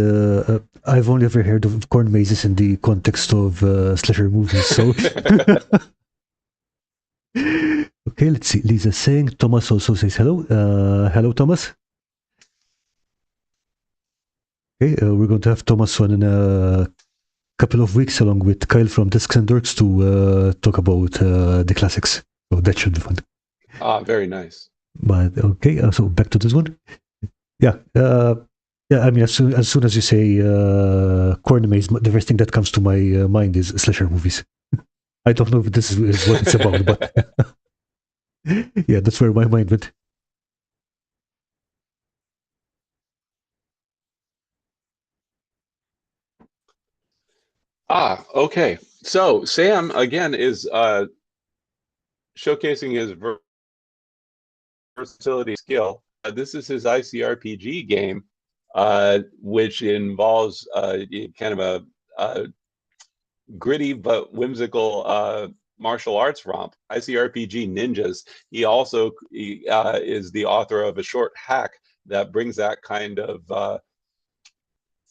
I've only ever heard of corn mazes in the context of slasher movies. So, okay, let's see. Lisa's saying. Thomas also says hello. Hello, Thomas. Okay, we're going to have Thomas on in a couple of weeks, along with Kyle from Discs and Dorks, to talk about the classics. So that should be fun. Very nice. But okay, so back to this one. Yeah, I mean, as soon as you say corn maze, the first thing that comes to my mind is slasher movies. I don't know if this is what it's about, but yeah, that's where my mind went. Okay. So Sam again is showcasing his versatility skill this is his ICRPG game, which involves kind of a gritty but whimsical martial arts romp, ICRPG Ninjas. He also is the author of a short hack that brings that kind of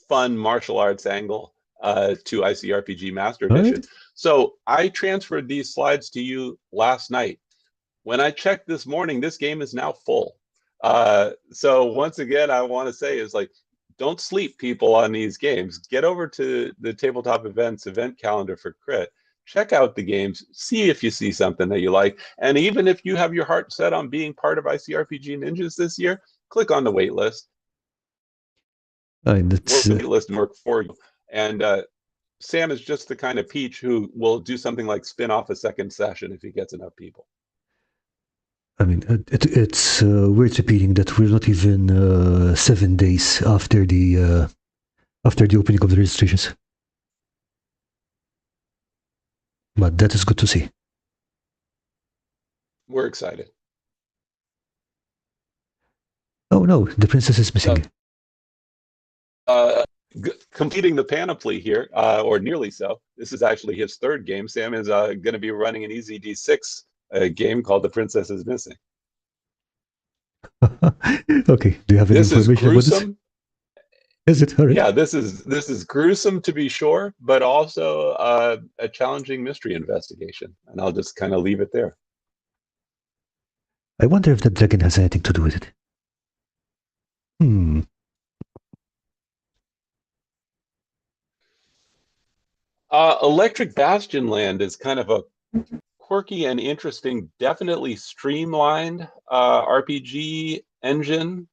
fun martial arts angle to ICRPG Master Edition. Right. So I transferred these slides to you last night. When I checked this morning, this game is now full. So once again, I want to say is like, don't sleep, people, on these games. Get over to the Tabletop Events event calendar for Crit. Check out the games. See if you see something that you like. And even if you have your heart set on being part of ICRPG Ninjas this year, click on the wait list. That's, We'll wait list and work for you. And Sam is just the kind of peach who will do something like spin off a second session if he gets enough people. I mean, it's worth repeating that we're not even 7 days after the opening of the registrations. But that is good to see. We're excited. Oh no, the princess is missing. Completing the panoply here, or nearly so. This is actually his third game. Sam is going to be running an EZD6 game called The Princess is Missing. Okay, do you have any information about this? Is it? All right. Yeah, this is gruesome to be sure, but also a challenging mystery investigation. And I'll just kind of leave it there. I wonder if the dragon has anything to do with it. Electric Bastion Land is kind of a quirky and interesting, definitely streamlined RPG engine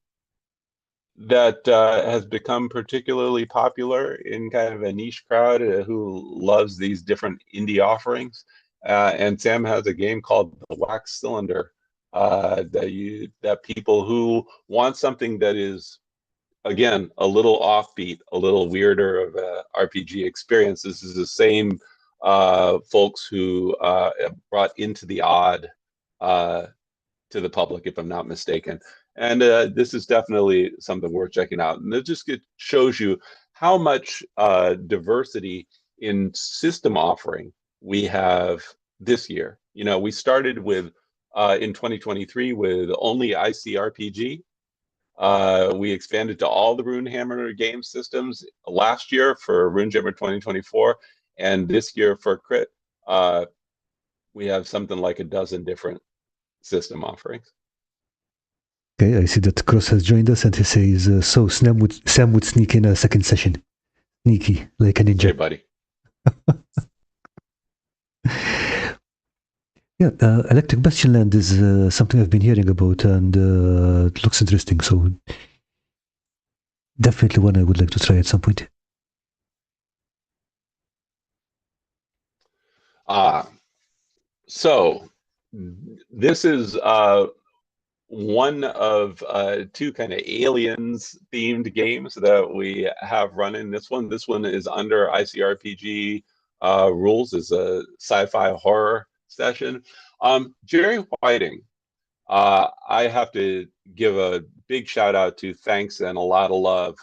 that has become particularly popular in kind of a niche crowd who loves these different indie offerings. And Sam has a game called The Wax Cylinder that people who want something that is, again, a little offbeat, a little weirder of a RPG experience. This is the same folks who brought Into the Odd to the public, if I'm not mistaken. And this is definitely something worth checking out. And it shows you how much diversity in system offering we have this year. You know, we started with, in 2023, with only ICRPG. We expanded to all the Runejammer game systems last year for Runejammer 2024. And this year for Crit, we have something like a dozen different system offerings. Okay, I see that Cross has joined us and he says, so Sam would sneak in a second session. Sneaky, like a ninja. Hey, buddy. Yeah, Electric Bastion Land is something I've been hearing about, and it looks interesting, so definitely one I would like to try at some point. So this is one of two kind of aliens themed games that we have running. This one is under ICRPG rules, is a sci-fi horror session. Jerry Whiting, I have to give a big shout out to, thanks and a lot of love.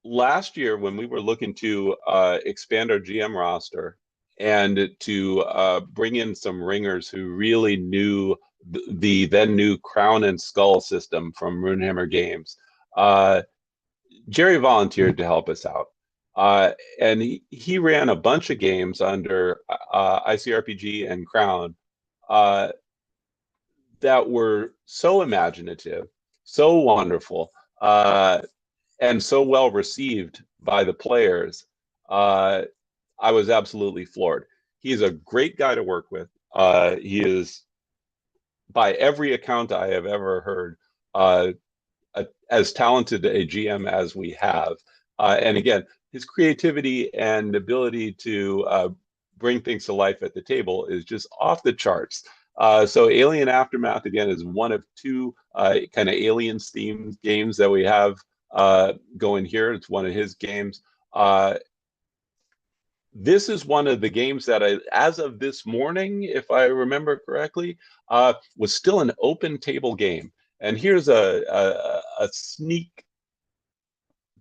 Last year, when we were looking to expand our GM roster and to bring in some ringers who really knew the then new Crown and Skull system from Runejammer Games, Jerry volunteered to help us out. And he ran a bunch of games under ICRPG and Crown that were so imaginative, so wonderful, and so well received by the players. I was absolutely floored. He's a great guy to work with. He is, by every account I have ever heard, as talented a GM as we have. And again, his creativity and ability to bring things to life at the table is just off the charts. So Alien Aftermath, again, is one of two kind of aliens themed games that we have going here. It's one of his games. This is one of the games that as of this morning, if I remember correctly, was still an open table game. And here's a sneak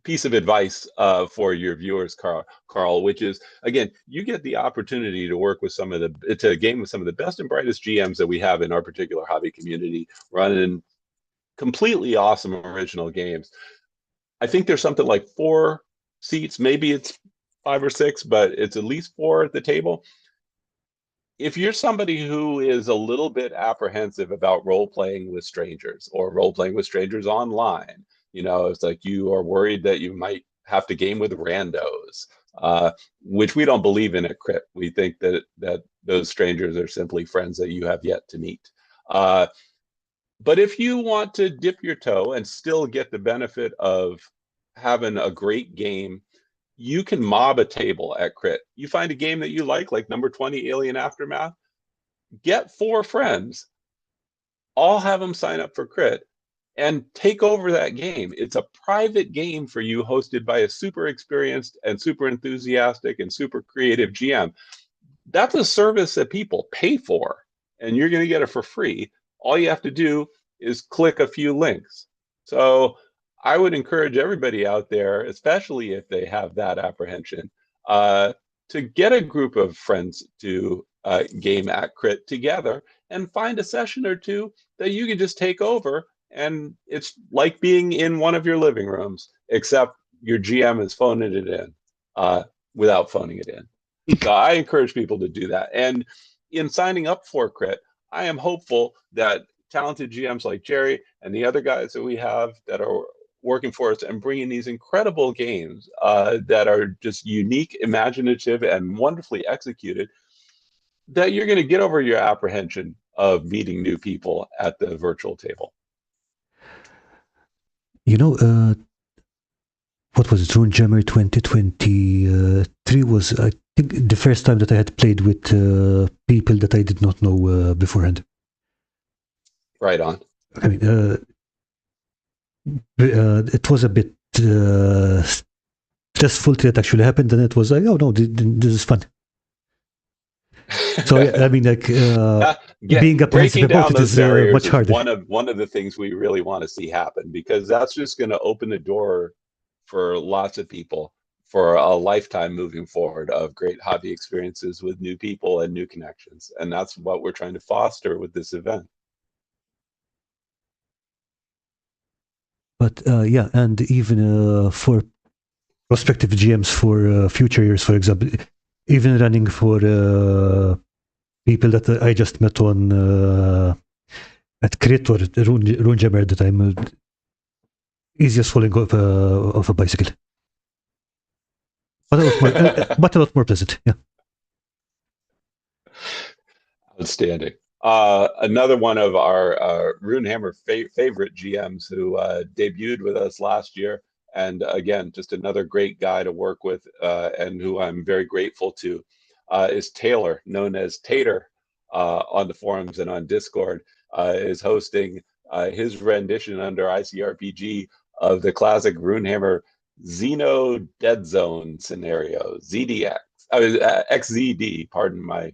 piece of advice for your viewers, Karl, which is, again, you get the opportunity to work with to game with some of the best and brightest GMs that we have in our particular hobby community, running completely awesome original games. I think there's something like 4 seats, maybe it's 5 or 6, but it's at least 4 at the table. If you're somebody who is a little bit apprehensive about role playing with strangers or role playing with strangers online, it's like you are worried that you might have to game with randos, which we don't believe in at Crit. We think that those strangers are simply friends that you have yet to meet. But if you want to dip your toe and still get the benefit of having a great game, you can mob a table at Crit. You find a game that you like number 20, Alien Aftermath, get 4 friends, all have them sign up for Crit, and take over that game. It's a private game for you, hosted by a super experienced and super enthusiastic and super creative GM. That's a service that people pay for, and you're going to get it for free. All you have to do is click a few links. So I would encourage everybody out there, especially if they have that apprehension, to get a group of friends to game at Crit together and find a session or two that you can just take over. And it's like being in one of your living rooms, except your GM is phoning it in without phoning it in. So I encourage people to do that. And in signing up for Crit, I am hopeful that talented GMs like Jerry and the other guys that we have that are working for us and bringing these incredible games that are just unique, imaginative, and wonderfully executed, that you're going to get over your apprehension of meeting new people at the virtual table. What was it? Runejammer 2023 was, I think, the first time that I had played with people that I did not know beforehand. Right on. I mean, it was a bit stressful till it actually happened, and it was like, oh no, this is fun. So yeah, I mean, like being apprehensive about it is much harder. One of the things we really want to see happen, because that's just going to open the door for lots of people for a lifetime moving forward of great hobby experiences with new people and new connections. And that's what we're trying to foster with this event. But yeah, and even for prospective GMs for future years, for example, even running for people that I just met on at Crit or Runejammer at the time, easiest falling off a bicycle. But a lot more pleasant, yeah. Outstanding. Another one of our Runejammer favorite GMs who debuted with us last year, and again, just another great guy to work with, and who I'm very grateful to, is Taylor, known as Tater on the forums and on Discord, is hosting his rendition under ICRPG of the classic Runejammer Xeno Dead Zone scenario, XZD, pardon my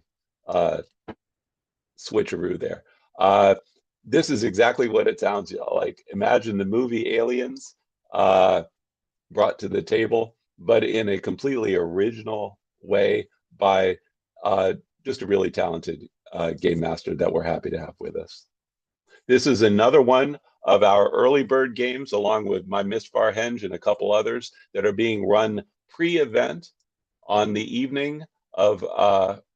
switcheroo there. This is exactly what it sounds like. Imagine the movie Aliens brought to the table, but in a completely original way by just a really talented game master that we're happy to have with us. This is another one of our early bird games, along with My Mistfar Henge and a couple others that are being run pre-event on the evening of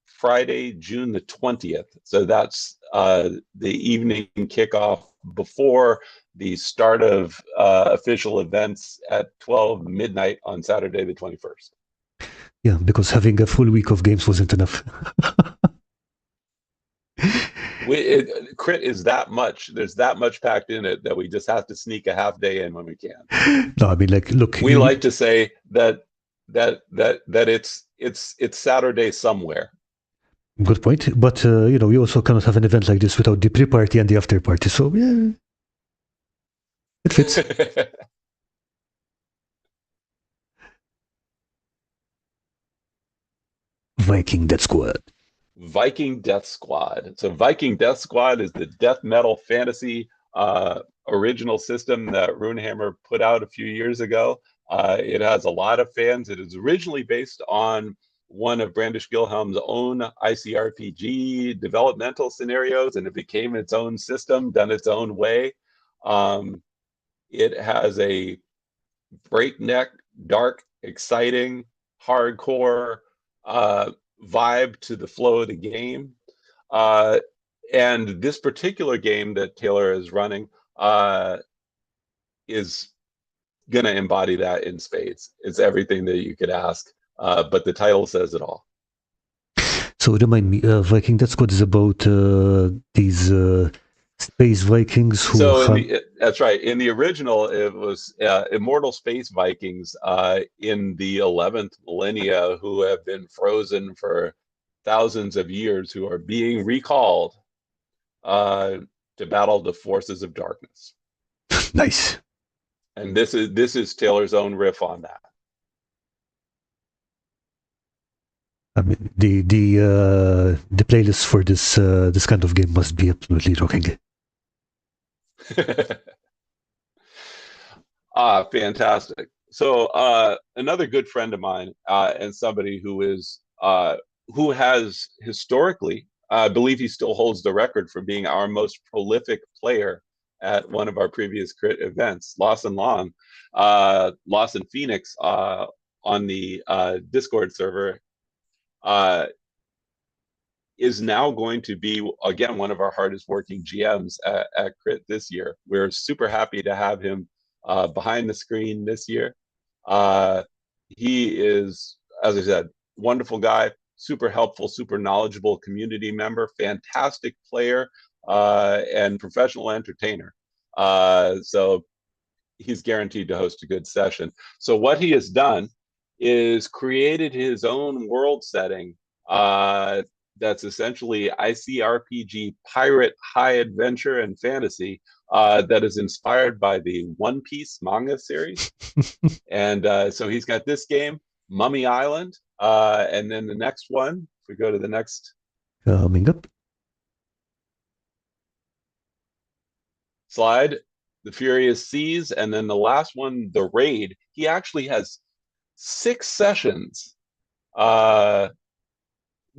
Friday, June the 20th. So that's the evening kickoff before the start of official events at 12 midnight on Saturday the 21st. Yeah, because having a full week of games wasn't enough. Crit is that much. There's that much packed in it that we just have to sneak a half day in when we can. No, I mean, like, look. We like to say that it's Saturday somewhere. Good point. But we also cannot have an event like this without the pre-party and the after-party. So yeah, it fits. Viking Death Squad. Viking Death Squad. So Viking Death Squad is the death metal fantasy original system that Runejammer put out a few years ago. It has a lot of fans. It is originally based on one of Brandish Gilhelm's own ICRPG developmental scenarios, and it became its own system, done its own way. It has a breakneck, dark, exciting, hardcore vibe to the flow of the game. And this particular game that Taylor is running is going to embody that in spades. It's everything that you could ask, but the title says it all. So remind me, Viking Death Squad is about these space Vikings who... That's right. In the original, it was immortal space Vikings in the 11th millennia who have been frozen for thousands of years, who are being recalled to battle the forces of darkness. Nice. And this is Taylor's own riff on that. I mean, the playlist for this kind of game must be absolutely rocking. Fantastic. So another good friend of mine and somebody who has historically, I believe he still holds the record for being our most prolific player at one of our previous crit events, Lawson Long, Lawson Phoenix on the Discord server, is now going to be, again, one of our hardest working GMs at Crit this year. We're super happy to have him behind the screen this year. He is, as I said, wonderful guy, super helpful, super knowledgeable community member, fantastic player, and professional entertainer. So he's guaranteed to host a good session. So what he has done is created his own world setting that's essentially ICRPG pirate high adventure and fantasy that is inspired by the One Piece manga series. And so he's got this game, Mummy Island, and then the next one, if we go to the next slide, the Furious Seas, and then the last one, the Raid. He actually has 6 sessions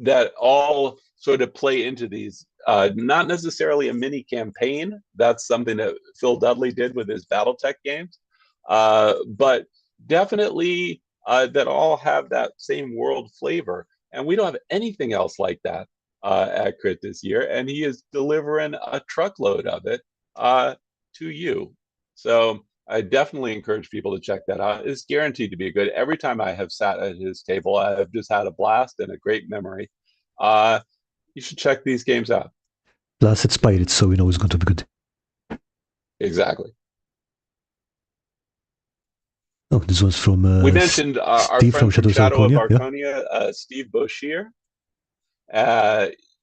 that all sort of play into these. Not necessarily a mini campaign. That's something that Phil Dudley did with his BattleTech games. But definitely that all have that same world flavor. And we don't have anything else like that at Crit this year. And he is delivering a truckload of it to you. So I definitely encourage people to check that out. It's guaranteed to be good. Every time I have sat at his table, I have just had a blast and a great memory. You should check these games out. Plus, it's pirates, so we know it's going to be good. Exactly. Oh, this one's from we mentioned our friend from Shadow of Arconia, Steve Boshier.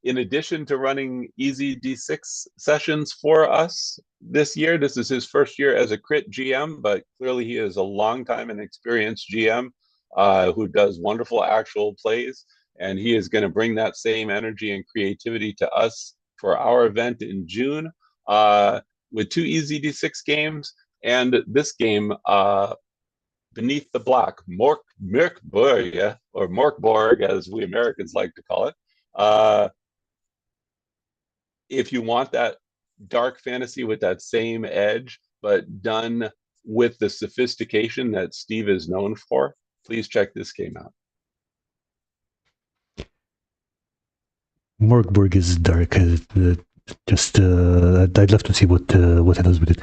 In addition to running EZD6 sessions for us this year, this is his first year as a Crit GM, but clearly he is a long time and experienced GM who does wonderful actual plays. And he is going to bring that same energy and creativity to us for our event in June with 2 EZD6 games and this game, Beneath the Black, Morkborg, or Morkborg, as we Americans like to call it. If you want that dark fantasy with that same edge, but done with the sophistication that Steve is known for, please check this game out. Morkborg is dark. I'd love to see what it does with it.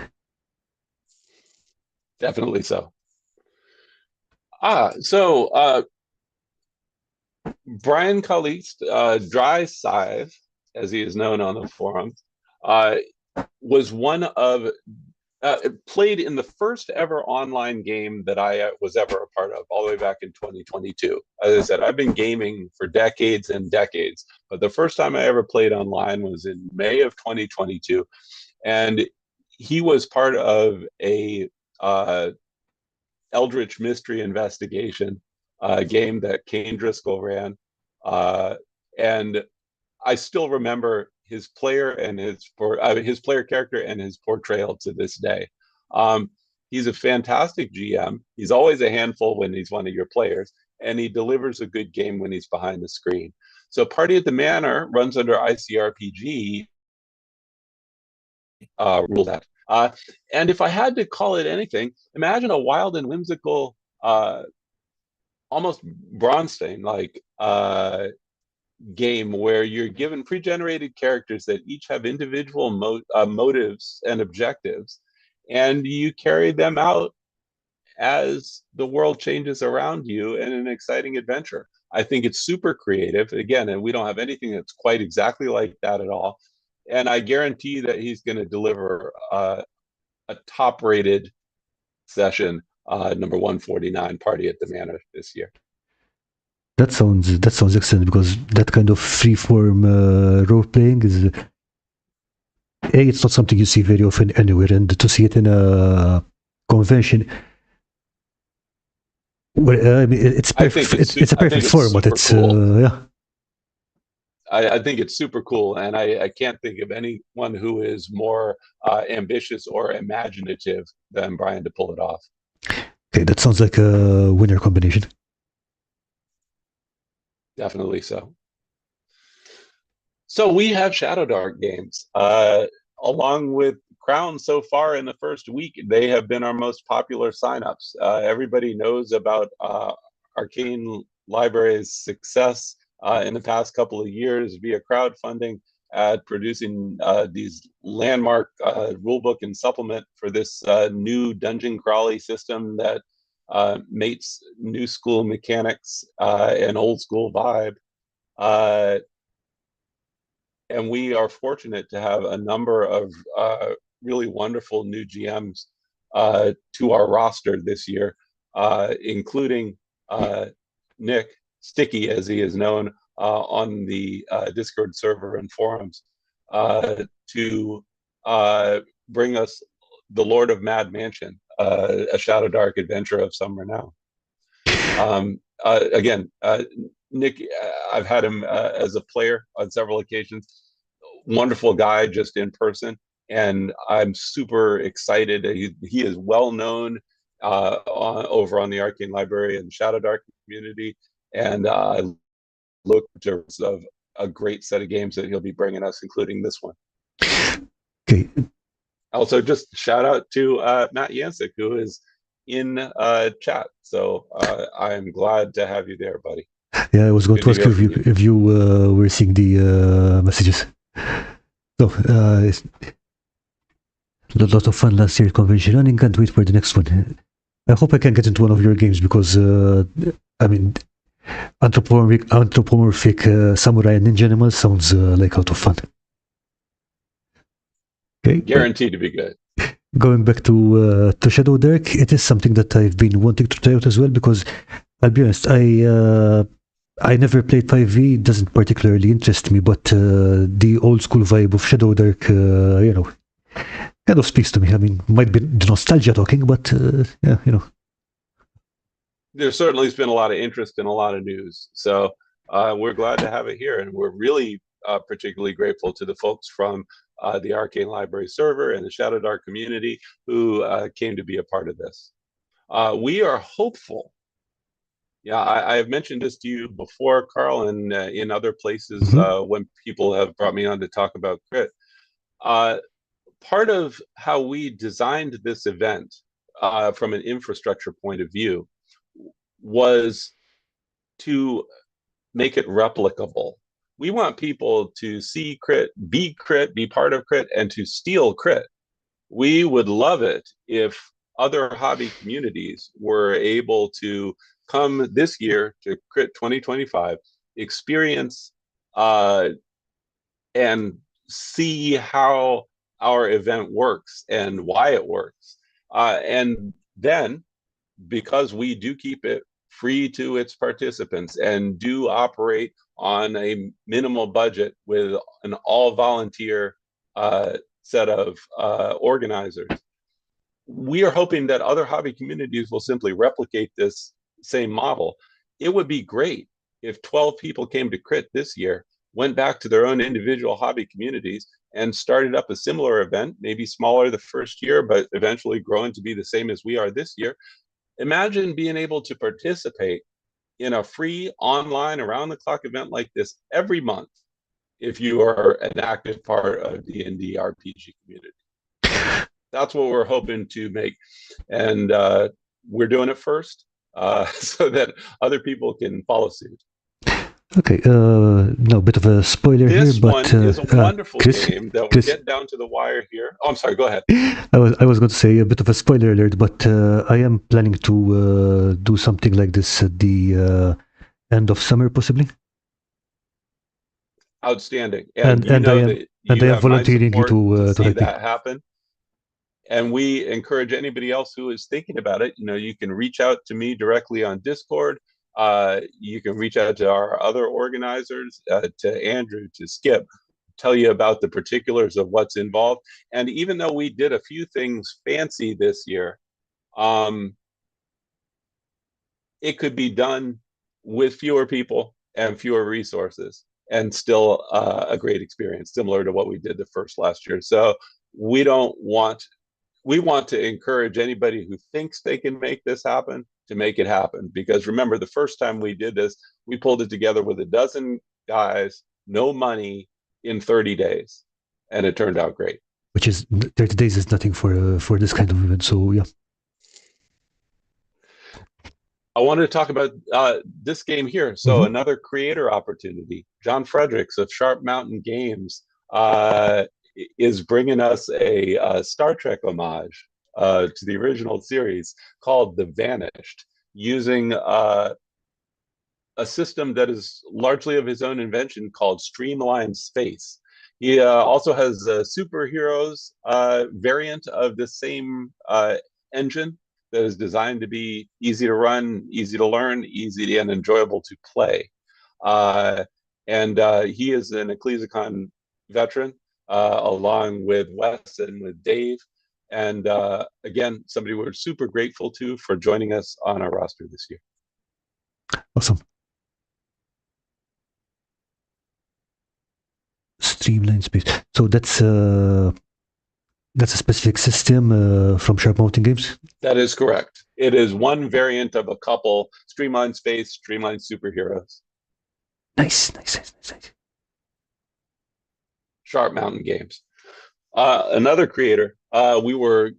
Definitely so. So Brian Caliste, Dry Scythe, as he is known on the forum, was one of played in the first ever online game that I was ever a part of, all the way back in 2022. As I said, I've been gaming for decades and decades, but the first time I ever played online was in May of 2022, and he was part of a Eldritch Mystery Investigation game that Kane Driscoll ran, and I still remember his player and his player character and his portrayal to this day. He's a fantastic GM. He's always a handful when he's one of your players, and he delivers a good game when he's behind the screen. So Party at the Manor runs under ICRPG rule set. And if I had to call it anything, imagine a wild and whimsical, almost Bronstein-like game where you're given pre-generated characters that each have individual motives and objectives, and you carry them out as the world changes around you in an exciting adventure. I think it's super creative, again, and we don't have anything that's quite exactly like that at all. And I guarantee that he's going to deliver a top-rated session, number 149, Party at the Manor this year. That sounds excellent, because that kind of free-form role-playing is, it's not something you see very often anywhere, and to see it in a convention, well, I mean, it's perfect. It's a perfect format. It's cool. Yeah. I think it's super cool, and I can't think of anyone who is more ambitious or imaginative than Brian to pull it off. Okay, that sounds like a winner combination. Definitely so. So we have Shadow Dark games. Along with Crown so far in the first week, they have been our most popular signups. Everybody knows about Arcane Library's success in the past couple of years via crowdfunding at producing these landmark rulebook and supplement for this new dungeon crawly system that mates new school mechanics and old school vibe. And we are fortunate to have a number of really wonderful new GMs to our roster this year, including Nick Sticky, as he is known on the Discord server and forums, to bring us the Lord of Mad Mansion, a Shadow Dark adventure of some renown. Again, Nick, I've had him as a player on several occasions. Wonderful guy just in person, and I'm super excited. He is well known over on the Arcane Library and Shadow Dark community, and I look to a great set of games that he'll be bringing us, including this one. Okay. Also, just shout out to Matt Yancic, who is in chat. So I'm glad to have you there, buddy. Yeah, I was going to ask you if you were seeing the messages. So, a lot of fun last year at convention running. Can't wait for the next one. I hope I can get into one of your games, because I mean, anthropomorphic samurai and ninja animals sounds like a lot of fun. Okay. Guaranteed to be good. Going back to Shadow Dark, it is something that I've been wanting to try out as well, because I'll be honest, I never played 5e, doesn't particularly interest me, but the old school vibe of Shadow Dark, kind of speaks to me. I mean, might be the nostalgia talking, but yeah, There certainly has been a lot of interest and a lot of news. So we're glad to have it here, and we're really particularly grateful to the folks from the Arcane Library server and the Shadow Dark community who came to be a part of this. We are hopeful. Yeah, I have mentioned this to you before, Karl, and in other places when people have brought me on to talk about crit. Part of how we designed this event from an infrastructure point of view was to make it replicable. We want people to see crit, be part of crit, and to steal crit. We would love it if other hobby communities were able to come this year to Crit 2025, experience and see how our event works and why it works. And then, because we do keep it free to its participants and do operate on a minimal budget with an all-volunteer set of organizers, we are hoping that other hobby communities will simply replicate this same model. It would be great if 12 people came to Crit this year went back to their own individual hobby communities and started up a similar event, maybe smaller the first year, but eventually growing to be the same as we are this year. Imagine being able to participate in a free online around-the-clock event like this every month if you are an active part of the D&D RPG community. That's what we're hoping to make. And we're doing it first so that other people can follow suit. Okay, no, bit of a spoiler this here, but one is a wonderful Chris, game that we're getting down to the wire here. Oh, I'm sorry, go ahead. I was going to say a bit of a spoiler alert, but I am planning to do something like this at the end of summer, possibly. Outstanding. And I am volunteering you to see that happen. And we encourage anybody else who is thinking about it. You can reach out to me directly on Discord. You can reach out to our other organizers, to Andrew, to Skip, tell you about the particulars of what's involved. And even though we did a few things fancy this year, it could be done with fewer people and fewer resources and still a great experience, similar to what we did last year. So we want to encourage anybody who thinks they can make this happen to make it happen. Because remember, the first time we did this, we pulled it together with a dozen guys, no money, in 30 days. And it turned out great. Which is, 30 days is nothing for this kind of event, so yeah. I wanted to talk about this game here. So another creator opportunity. John Fredericks of Sharp Mountain Games is bringing us a Star Trek homage to the original series called The Vanished, using a system that is largely of his own invention called Streamlined Space. He also has a superheroes variant of the same engine that is designed to be easy to run, easy to learn, easy and enjoyable to play. And he is an EcclesiaCon veteran, along with Wes and with Dave. And again, somebody we're super grateful to for joining us on our roster this year. Awesome. Streamlined Space. So that's a specific system from Sharp Mountain Games? That is correct. It is one variant of a couple: Streamlined Space, Streamlined Superheroes. Nice. Sharp Mountain Games. Another creator, we were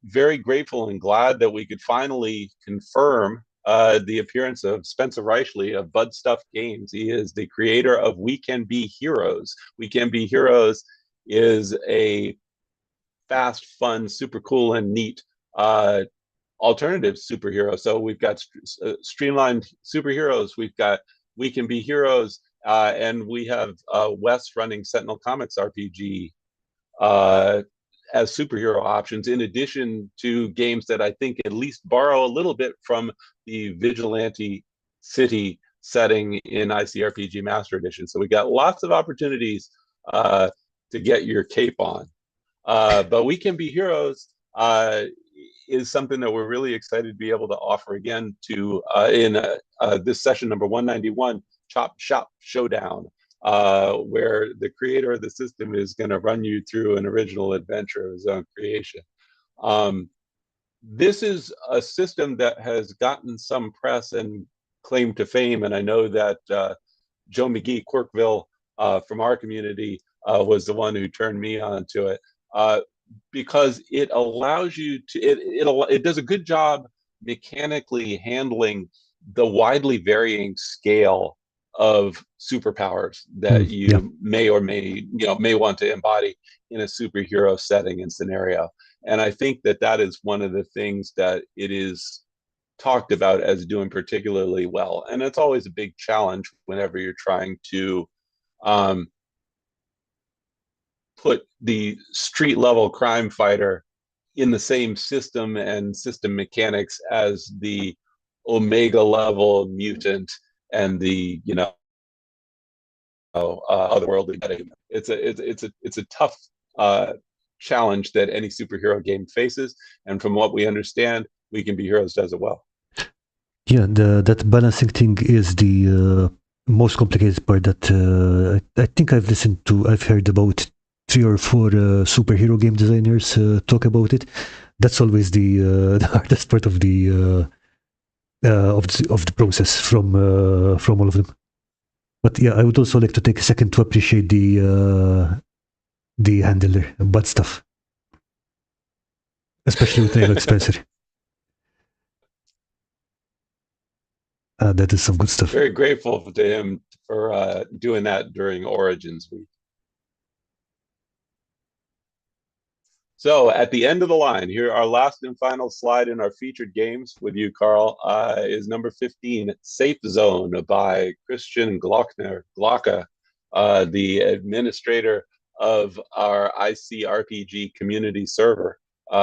very grateful and glad that we could finally confirm the appearance of Spencer Reichley of Bud Stuff Games. He is the creator of We Can Be Heroes. We Can Be Heroes is a fast, fun, super cool, and neat alternative superhero. So we've got streamlined superheroes. We've got We Can Be Heroes, and we have Wes running Sentinel Comics RPG as superhero options, in addition to games that I think at least borrow a little bit from the Vigilante City setting in ICRPG Master Edition. So we got lots of opportunities to get your cape on. But We Can Be Heroes is something that we're really excited to be able to offer again to in this session number 191, Chop Shop Showdown, where the creator of the system is going to run you through an original adventure of his own creation. This is a system that has gotten some press and claim to fame, and I know that Joe McGee, Quirkville, from our community, was the one who turned me on to it. Because it allows you to, it does a good job mechanically handling the widely varying scale of superpowers that you may or may want to embody in a superhero setting and scenario. And I think that is one of the things that it is talked about as doing particularly well. And it's always a big challenge whenever you're trying to put the street level crime fighter in the same system and system mechanics as the Omega level mutant and the otherworldly. It's a tough challenge that any superhero game faces, and from what we understand, We Can Be Heroes does it well. Yeah, that balancing thing is the most complicated part that I think I've heard about 3 or 4 superhero game designers talk about it. That's always the hardest part of the process from all of them. But yeah, I would also like to take a second to appreciate the handler, butt stuff, especially with Neil Spencer. That is some good stuff. Very grateful to him for doing that during Origins Week. So at the end of the line, here our last and final slide in our featured games with you, Karl, is number 15, Safe Zone by Christian Glocka, the administrator of our ICRPG community server,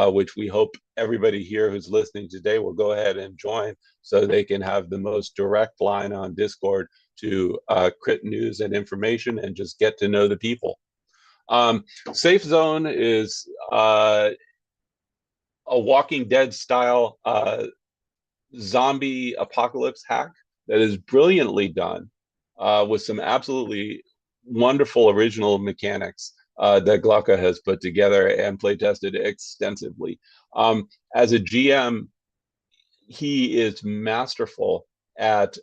which we hope everybody here who's listening today will go ahead and join so they can have the most direct line on Discord to crit news and information and just get to know the people. Safe Zone is a Walking Dead style zombie apocalypse hack that is brilliantly done with some absolutely wonderful original mechanics that Glocka has put together and play tested extensively. As a GM, he is masterful at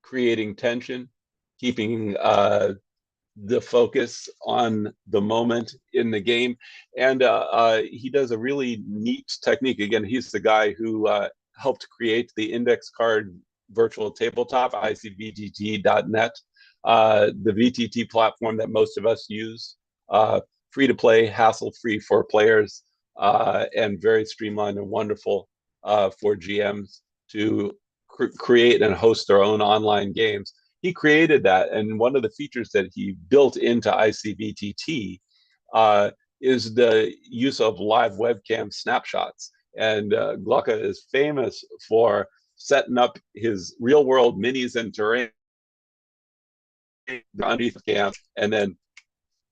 creating tension, keeping the focus on the moment in the game, and he does a really neat technique. Again, he's the guy who helped create the index card virtual tabletop, icvtt.net, the VTT platform that most of us use, free to play, hassle-free for players, and very streamlined and wonderful for GMs to create and host their own online games. He created that, and one of the features that he built into ICVTT is the use of live webcam snapshots. And Glocka is famous for setting up his real-world minis and terrain underneath the cam, and then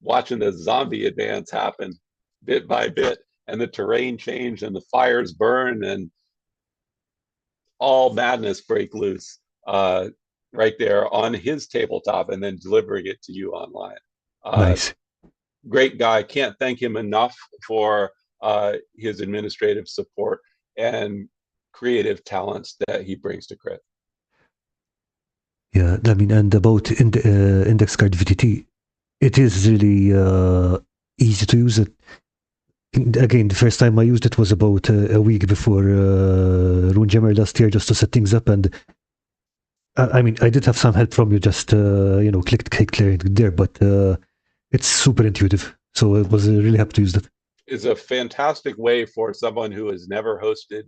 watching the zombie advance happen bit by bit, and the terrain change, and the fires burn, and all madness break loose. Right there on his tabletop, and then delivering it to you online. Nice. Great guy. Can't thank him enough for his administrative support and creative talents that he brings to Crit. Yeah, I mean, and about index card VTT, it is really easy to use it. Again, the first time I used it was about a week before Runejammer last year, just to set things up, and I mean, I did have some help from you, just click clearing there, but it's super intuitive, so I was really happy to use that. It's a fantastic way for someone who has never hosted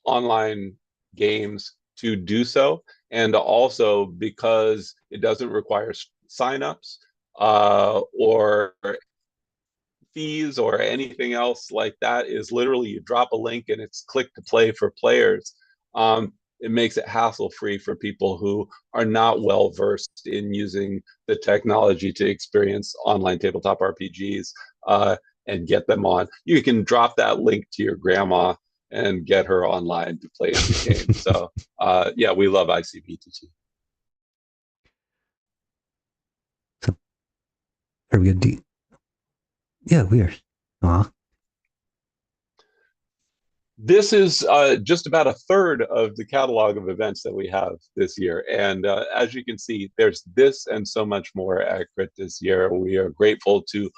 online games to do so, and also because it doesn't require signups or fees or anything else like that. Is literally you drop a link and it's click to play for players. It makes it hassle-free for people who are not well versed in using the technology to experience online tabletop RPGs and get them on. You can drop that link to your grandma and get her online to play the game. So yeah, we love ICVTT. So, are we good? Yeah, we are. This is just about a third of the catalog of events that we have this year. And as you can see, there's this and so much more at Crit this year. We are grateful to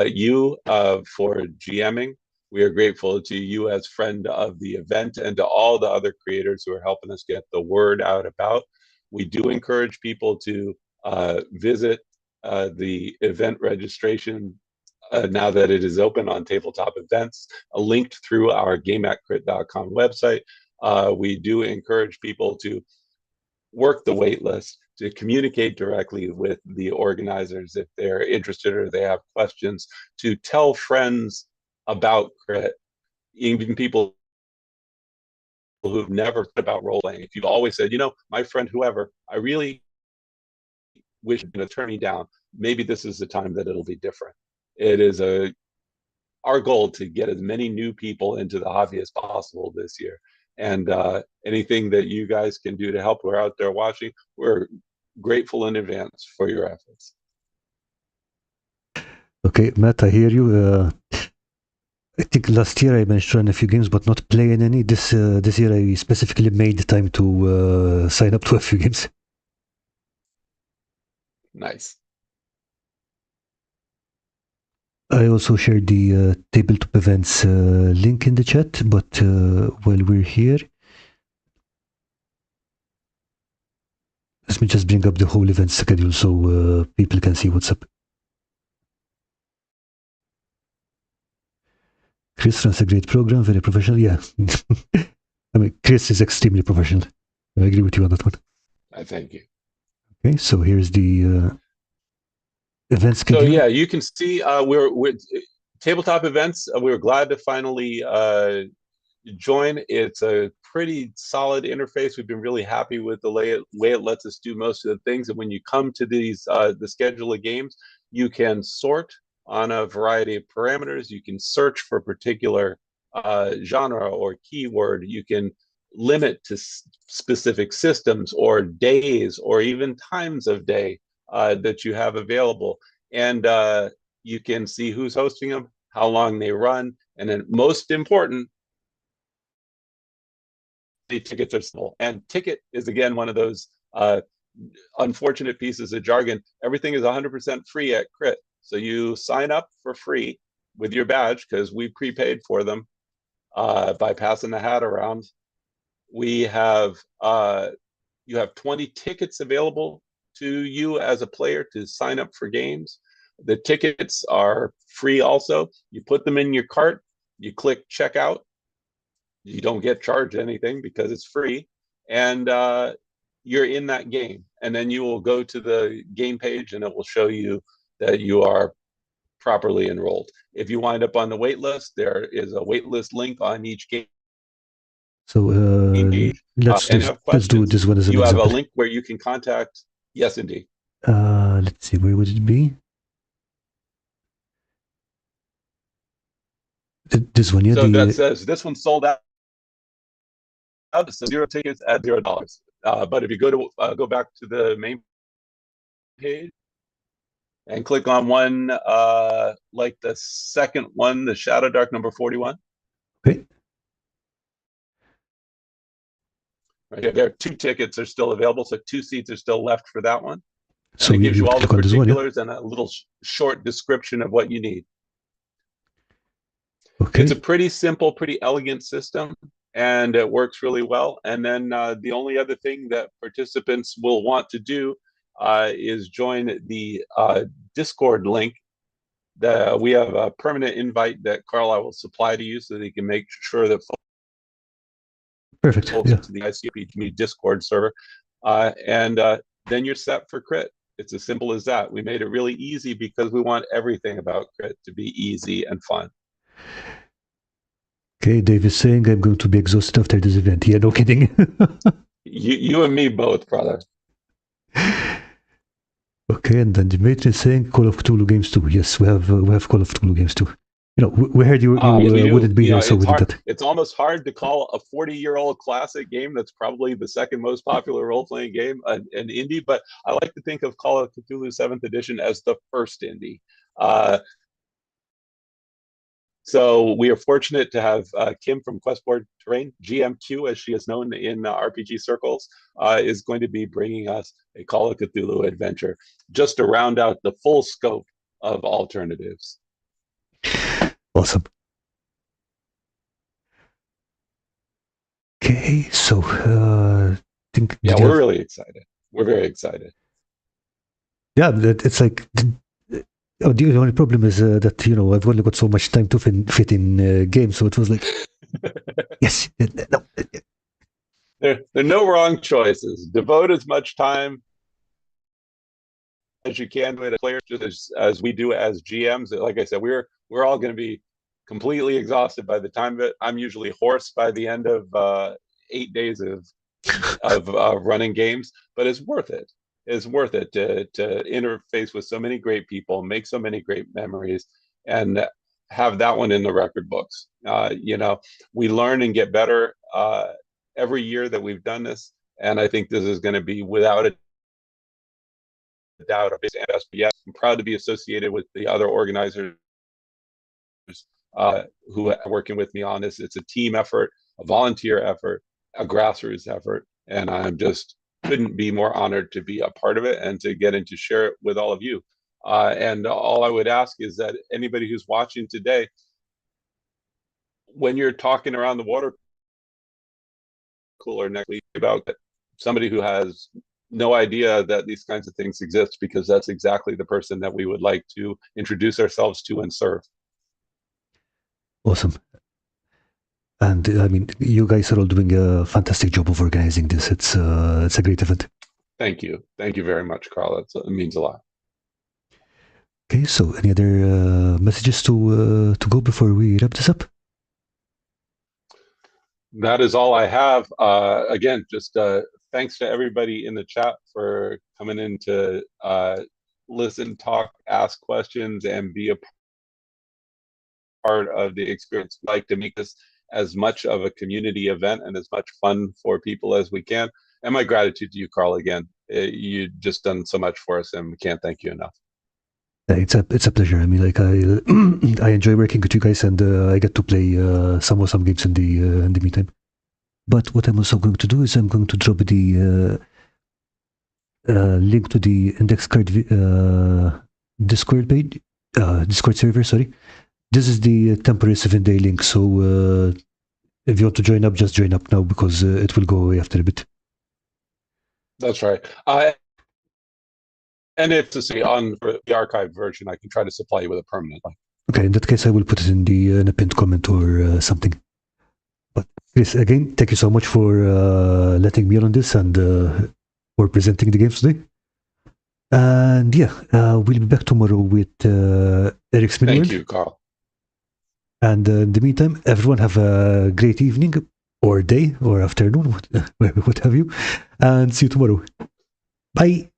you for GMing. We are grateful to you as friend of the event, and to all the other creators who are helping us get the word out about. We do encourage people to visit the event registration now that it is open on tabletop events, linked through our gameatcrit.com website. We do encourage people to work the wait list, to communicate directly with the organizers if they're interested or they have questions, to tell friends about Crit, even people who've never thought about role-playing. If you've always said, my friend whoever, I really wish you're going to turn me down, maybe this is the time that it'll be different. It is our goal to get as many new people into the hobby as possible this year. And anything that you guys can do to help, we're out there watching. We're grateful in advance for your efforts. Okay, Matt, I hear you. I think last year I managed to run a few games, but not playing any. This year I specifically made the time to sign up to a few games. Nice. I also shared the tabletop events link in the chat, but while we're here, let me just bring up the whole event schedule so people can see what's up. Chris runs a great program, very professional. Yeah. I mean, Chris is extremely professional. I agree with you on that one. I thank you. Okay, so here's the event schedule. So yeah, you can see we're tabletop events. We were glad to finally join. It's a pretty solid interface. We've been really happy with the way it lets us do most of the things. And when you come to these the schedule of games, you can sort on a variety of parameters. You can search for particular genre or keyword. You can limit to specific systems or days or even times of day that you have available. And you can see who's hosting them, how long they run, and then most important, the tickets are small. And ticket is, again, one of those unfortunate pieces of jargon. Everything is 100% free at Crit. So you sign up for free with your badge because we prepaid for them by passing the hat around. We have you have 20 tickets available to you as a player to sign up for games. The tickets are free also. You put them in your cart, you click checkout. You don't get charged anything because it's free, and you're in that game. And then you will go to the game page and it will show you that you are properly enrolled. If you wind up on the wait list, there is a wait list link on each game. So page. let's do this one as an example. You have a link where you can contact. Yes, indeed. Let's see, where would it be? This one, yeah. So that says this one's sold out. So 0 tickets at $0. But if you go back to the main page and click on one like the second one, the Shadow Dark number 41. Okay. Right there, 2 tickets are still available, so 2 seats are still left for that one. So it gives you all the particulars one, and a little short description of what you need. Okay. It's a pretty simple, pretty elegant system, and it works really well. And then the only other thing that participants will want to do is join the Discord link. We have a permanent invite that Karl will supply to you so that you can make sure that folks to the ICP Community Discord server. And then you're set for Crit. It's as simple as that. We made it really easy because we want everything about Crit to be easy and fun. Okay, Dave is saying I'm going to be exhausted after this event. Yeah, no kidding. you and me both, brother. Okay, and then Dimitri is saying Call of Cthulhu games too. Yes, we have Call of Cthulhu games too. You know, we heard you wouldn't be there, so we did that. It's almost hard to call a 40-year-old classic game that's probably the second most popular role-playing game an indie, but I like to think of Call of Cthulhu 7th edition as the first indie. So we are fortunate to have Kim from Questboard Terrain, GMQ as she is known in RPG circles, is going to be bringing us a Call of Cthulhu adventure just to round out the full scope of alternatives. Awesome. Okay, so we're really excited. We're very excited. Yeah, it's like the only problem is that I've only got so much time to fit in games, so it was like yes, no. There are no wrong choices. Devote as much time as you can to it, players, just as we do as GMs. Like I said, we're all going to be completely exhausted by the time of it. I'm usually hoarse by the end of 8 days of running games, but it's worth it. It's worth it to interface with so many great people, make so many great memories, and have that one in the record books. We learn and get better every year that we've done this, and I think this is going to be without a doubt our best. Yes, I'm proud to be associated with the other organizers who are working with me on this. It's a team effort, a volunteer effort, a grassroots effort, and I'm just couldn't be more honored to be a part of it and to get in to share it with all of you. And all I would ask is that anybody who's watching today, when you're talking around the water cooler next week about somebody who has no idea that these kinds of things exist, because that's exactly the person that we would like to introduce ourselves to and serve. Awesome. And I mean, you guys are all doing a fantastic job of organizing this. It's a great event. Thank you. Thank you very much, Karl. It means a lot. Okay, so any other messages to go before we wrap this up? That is all I have. Again, just thanks to everybody in the chat for coming in to listen, talk, ask questions, and be a part of the experience. We'd like to make this as much of a community event and as much fun for people as we can. And my gratitude to you, Karl, again. You've just done so much for us, and we can't thank you enough. It's a pleasure. I mean, like I enjoy working with you guys, and I get to play some games in the meantime. But what I'm also going to do is I'm going to drop the link to the index card Discord page, Discord server. Sorry, this is the temporary 7-day link. So if you want to join up, just join up now, because it will go away after a bit. That's right. And if to say on the archived version, I can try to supply you with a permanent link. Okay, in that case, I will put it in a pinned comment or something. But Chris, again, thank you so much for letting me on this and for presenting the games today. And yeah, we'll be back tomorrow with Eric's Mini World. Thank you, Karl. And in the meantime, everyone have a great evening or day or afternoon, what have you, and see you tomorrow. Bye.